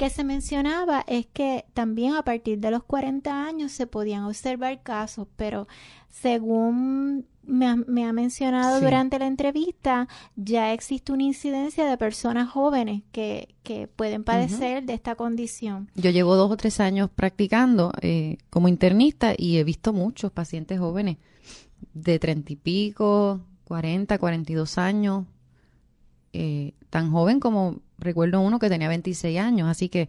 se mencionaba es que también a partir de los 40 años se podían observar casos, pero según me ha mencionado durante la entrevista, ya existe una incidencia de personas jóvenes que pueden padecer de esta condición. Yo llevo 2 o 3 años practicando como internista y he visto muchos pacientes jóvenes de 30 y pico, 40, 42 años, tan joven como recuerdo uno que tenía 26 años, así que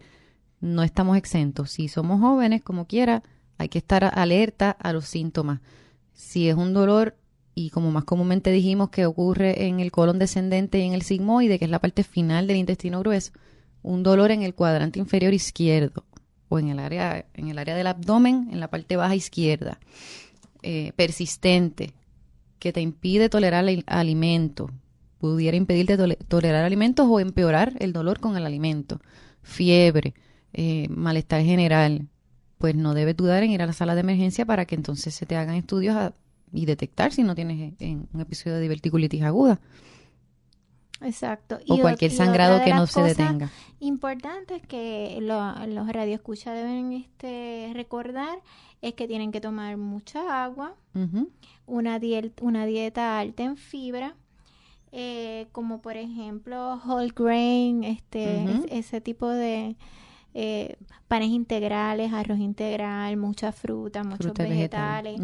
no estamos exentos. Si somos jóvenes, como quiera, hay que estar alerta a los síntomas. Si es un dolor, y como más comúnmente dijimos que ocurre en el colon descendente y en el sigmoide, que es la parte final del intestino grueso, un dolor en el cuadrante inferior izquierdo o en el área del abdomen, en la parte baja izquierda, persistente, que te impide tolerar el alimento, pudiera impedirte tolerar alimentos o empeorar el dolor con el alimento, fiebre, malestar general, pues no debes dudar en ir a la sala de emergencia para que entonces se te hagan estudios y detectar si no tienes un episodio de diverticulitis aguda. Exacto. O cualquier sangrado que no se detenga. Importante que los radioescuchas deben recordar es que tienen que tomar mucha agua, una dieta alta en fibra, como por ejemplo whole grain, ese tipo de panes integrales, arroz integral, mucha fruta, muchos vegetales.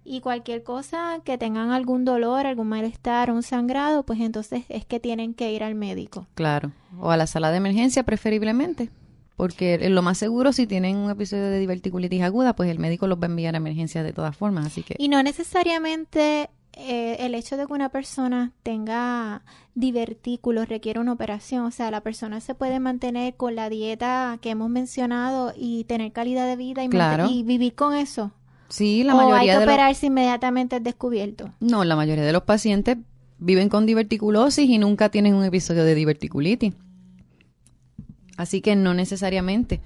Y cualquier cosa que tengan algún dolor, algún malestar, un sangrado, pues entonces es que tienen que ir al médico. Claro, o a la sala de emergencia preferiblemente, porque lo más seguro si tienen un episodio de diverticulitis aguda, pues el médico los va a enviar a emergencia de todas formas, así que... Y no necesariamente el hecho de que una persona tenga divertículos requiere una operación, o sea, la persona se puede mantener con la dieta que hemos mencionado y tener calidad de vida y vivir con eso. Sí, la mayoría hay que operarse inmediatamente al descubierto. No, la mayoría de los pacientes viven con diverticulosis y nunca tienen un episodio de diverticulitis. Así que no necesariamente.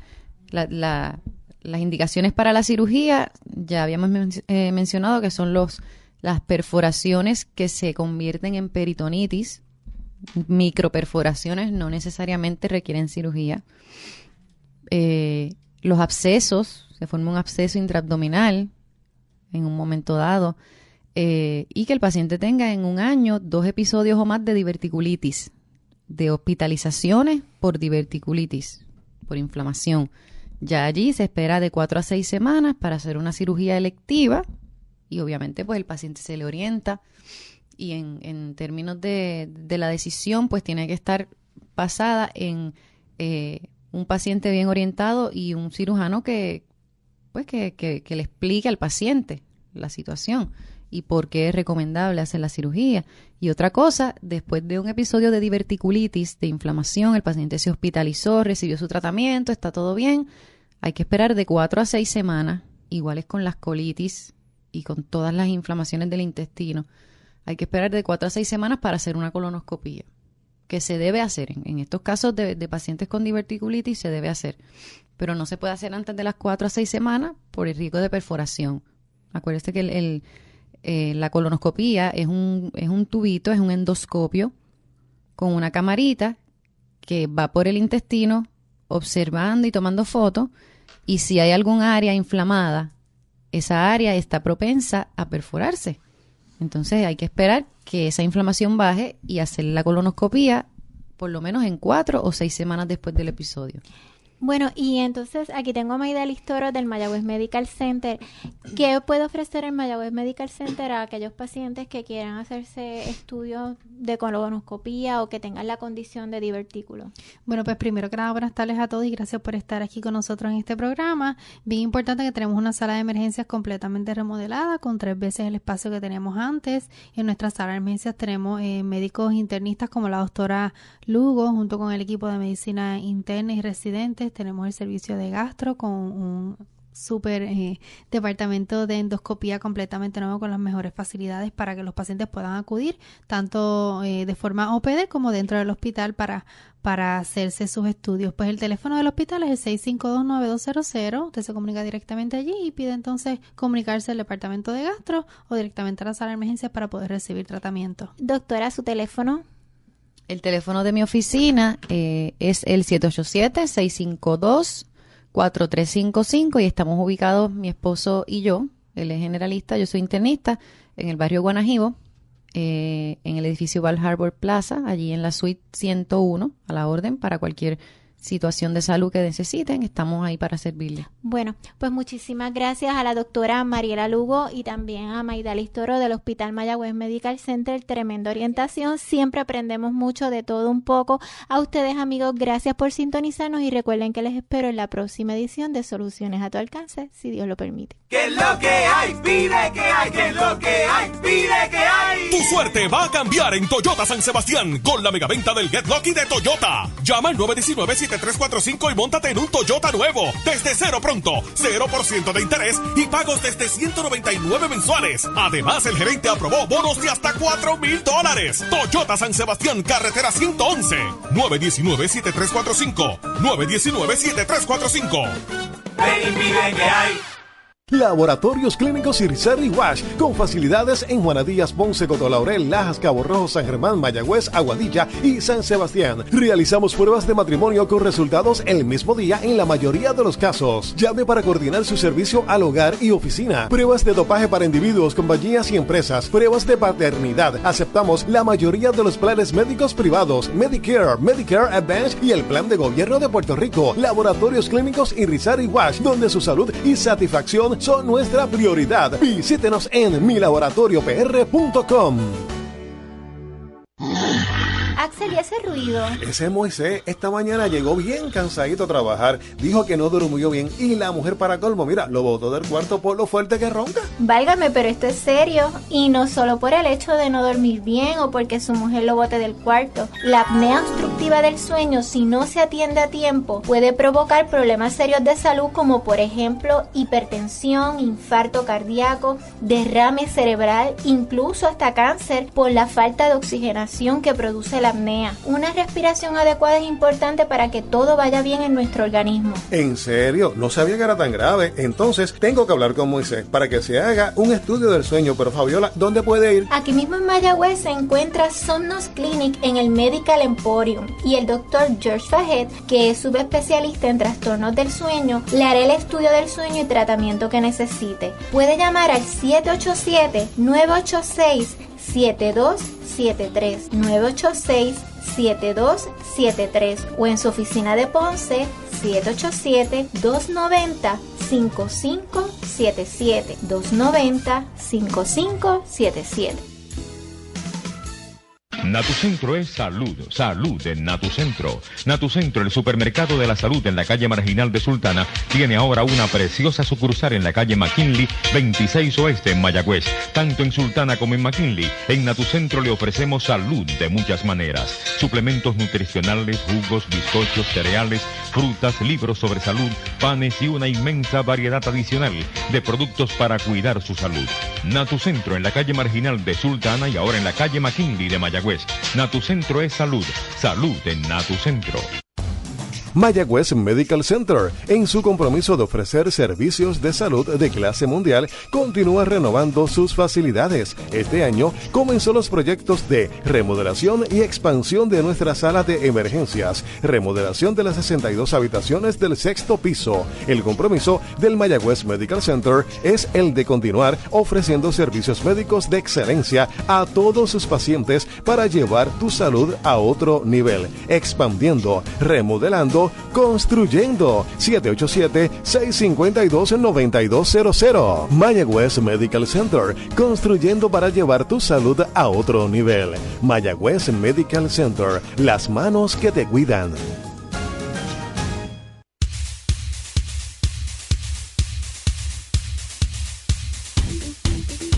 Las indicaciones para la cirugía, ya habíamos mencionado que son las perforaciones que se convierten en peritonitis. Microperforaciones no necesariamente requieren cirugía. Los abscesos, se forma un absceso intraabdominal en un momento dado, y que el paciente tenga en un año 2 episodios o más de diverticulitis, de hospitalizaciones por diverticulitis, por inflamación. Ya allí se espera de 4 a 6 semanas para hacer una cirugía electiva y obviamente pues el paciente se le orienta y en términos de la decisión pues tiene que estar basada en un paciente bien orientado y un cirujano que le explique al paciente la situación y por qué es recomendable hacer la cirugía. Y otra cosa, después de un episodio de diverticulitis, de inflamación, el paciente se hospitalizó, recibió su tratamiento, está todo bien, hay que esperar de 4 a 6 semanas, iguales con las colitis y con todas las inflamaciones del intestino, hay que esperar de 4 a 6 semanas para hacer una colonoscopía, que se debe hacer. En estos casos de pacientes con diverticulitis se debe hacer, pero no se puede hacer antes de las 4 a 6 semanas por el riesgo de perforación. Acuérdese que la colonoscopía es un tubito, es un endoscopio con una camarita que va por el intestino observando y tomando fotos, y si hay algún área inflamada, esa área está propensa a perforarse. Entonces hay que esperar que esa inflamación baje y hacer la colonoscopía por lo menos en 4 o 6 semanas después del episodio. Bueno, y entonces aquí tengo a Maydalis Toro del Mayagüez Medical Center. ¿Qué puede ofrecer el Mayagüez Medical Center a aquellos pacientes que quieran hacerse estudios de colonoscopía o que tengan la condición de divertículo? Bueno, pues primero que nada, buenas tardes a todos y gracias por estar aquí con nosotros en este programa. Bien importante que tenemos una sala de emergencias completamente remodelada con 3 veces el espacio que teníamos antes. En nuestra sala de emergencias tenemos médicos internistas como la doctora Lugo, junto con el equipo de medicina interna y residentes. Tenemos el servicio de gastro con un súper departamento de endoscopía completamente nuevo con las mejores facilidades para que los pacientes puedan acudir tanto de forma OPD como dentro del hospital para hacerse sus estudios. Pues el teléfono del hospital es el 652-9200. Usted se comunica directamente allí y pide entonces comunicarse al departamento de gastro o directamente a la sala de emergencias para poder recibir tratamiento. Doctora, ¿su teléfono? El teléfono de mi oficina es el 787-652-4355 y estamos ubicados, mi esposo y yo, él es generalista, yo soy internista, en el barrio Guanajibo, en el edificio Val Harbor Plaza, allí en la suite 101, a la orden, para cualquier situación de salud que necesiten, estamos ahí para servirles. Bueno, pues muchísimas gracias a la doctora Mariela Lugo y también a Maydalis Toro del Hospital Mayagüez Medical Center. Tremenda orientación, siempre aprendemos mucho de todo un poco. A ustedes, amigos, gracias por sintonizarnos y recuerden que les espero en la próxima edición de Soluciones a tu Alcance, si Dios lo permite. ¿Qué es lo que hay? Pide que hay, ¿qué es lo que hay? Pide que hay. Tu suerte va a cambiar en Toyota San Sebastián con la megaventa del Get Lucky de Toyota. Llama al 919-7345 y móntate en un Toyota nuevo. Desde cero pronto, 0% de interés y pagos desde $199 mensuales. Además, el gerente aprobó bonos de hasta $4,000. Toyota San Sebastián, carretera 111. 919-7345. 919-7345. Ven y pide que hay. Laboratorios Clínicos Irizar y Wash, con facilidades en Juana Díaz, Ponce, Cotolaurel, Lajas, Cabo Rojo, San Germán, Mayagüez, Aguadilla y San Sebastián. Realizamos pruebas de matrimonio con resultados el mismo día en la mayoría de los casos. Llame para coordinar su servicio al hogar y oficina. Pruebas de dopaje para individuos, compañías y empresas. Pruebas de paternidad. Aceptamos la mayoría de los planes médicos privados, Medicare, Medicare Advance y el plan de gobierno de Puerto Rico. Laboratorios Clínicos Irizar y Wash, donde su salud y satisfacción son nuestra prioridad. Visítenos en milaboratoriopr.com. Axel, ¿y ese ruido? Ese Moisés esta mañana llegó bien cansadito a trabajar. Dijo que no durmió bien y la mujer, para colmo, mira, lo botó del cuarto por lo fuerte que ronca. Válgame, pero esto es serio. Y no solo por el hecho de no dormir bien o porque su mujer lo bote del cuarto. La apnea obstructiva del sueño, si no se atiende a tiempo, puede provocar problemas serios de salud como, por ejemplo, hipertensión, infarto cardíaco, derrame cerebral, incluso hasta cáncer por la falta de oxigenación que produce la apnea. Una respiración adecuada es importante para que todo vaya bien en nuestro organismo. ¿En serio? No sabía que era tan grave. Entonces tengo que hablar con Moisés para que se haga un estudio del sueño. Pero Fabiola, ¿dónde puede ir? Aquí mismo en Mayagüez se encuentra Somnos Clinic en el Medical Emporium y el doctor George Fajet, que es subespecialista en trastornos del sueño, le hará el estudio del sueño y tratamiento que necesite. Puede llamar al 787-986-7273 986-7273 o en su oficina de Ponce 787-290-5577 290-5577. Natucentro es salud, salud en Natucentro. Natucentro, el supermercado de la salud en la calle Marginal de Sultana, tiene ahora una preciosa sucursal en la calle McKinley, 26 Oeste en Mayagüez. Tanto en Sultana como en McKinley, en Natucentro le ofrecemos salud de muchas maneras. Suplementos nutricionales, jugos, bizcochos, cereales, frutas, libros sobre salud, panes y una inmensa variedad adicional de productos para cuidar su salud. Natucentro en la calle Marginal de Sultana y ahora en la calle McKinley de Mayagüez. Natucentro es salud, salud en Natucentro. Mayagüez Medical Center, en su compromiso de ofrecer servicios de salud de clase mundial, continúa renovando sus facilidades. Este año comenzó los proyectos de remodelación y expansión de nuestra sala de emergencias, remodelación de las 62 habitaciones del 6º piso. El compromiso del Mayagüez Medical Center es el de continuar ofreciendo servicios médicos de excelencia a todos sus pacientes para llevar tu salud a otro nivel, expandiendo, remodelando, construyendo. 787-652-9200. Mayagüez Medical Center, construyendo para llevar tu salud a otro nivel. Mayagüez Medical Center, las manos que te cuidan.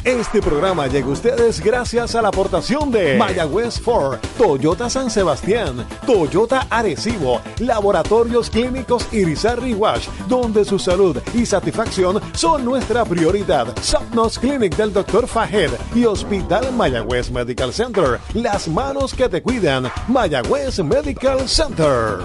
Este programa llega a ustedes gracias a la aportación de Mayagüez Ford, Toyota San Sebastián, Toyota Arecibo, Laboratorios Clínicos Irizarry Wash, donde su salud y satisfacción son nuestra prioridad. Sapnos Clinic del Dr. Fahed y Hospital Mayagüez Medical Center, las manos que te cuidan. Mayagüez Medical Center.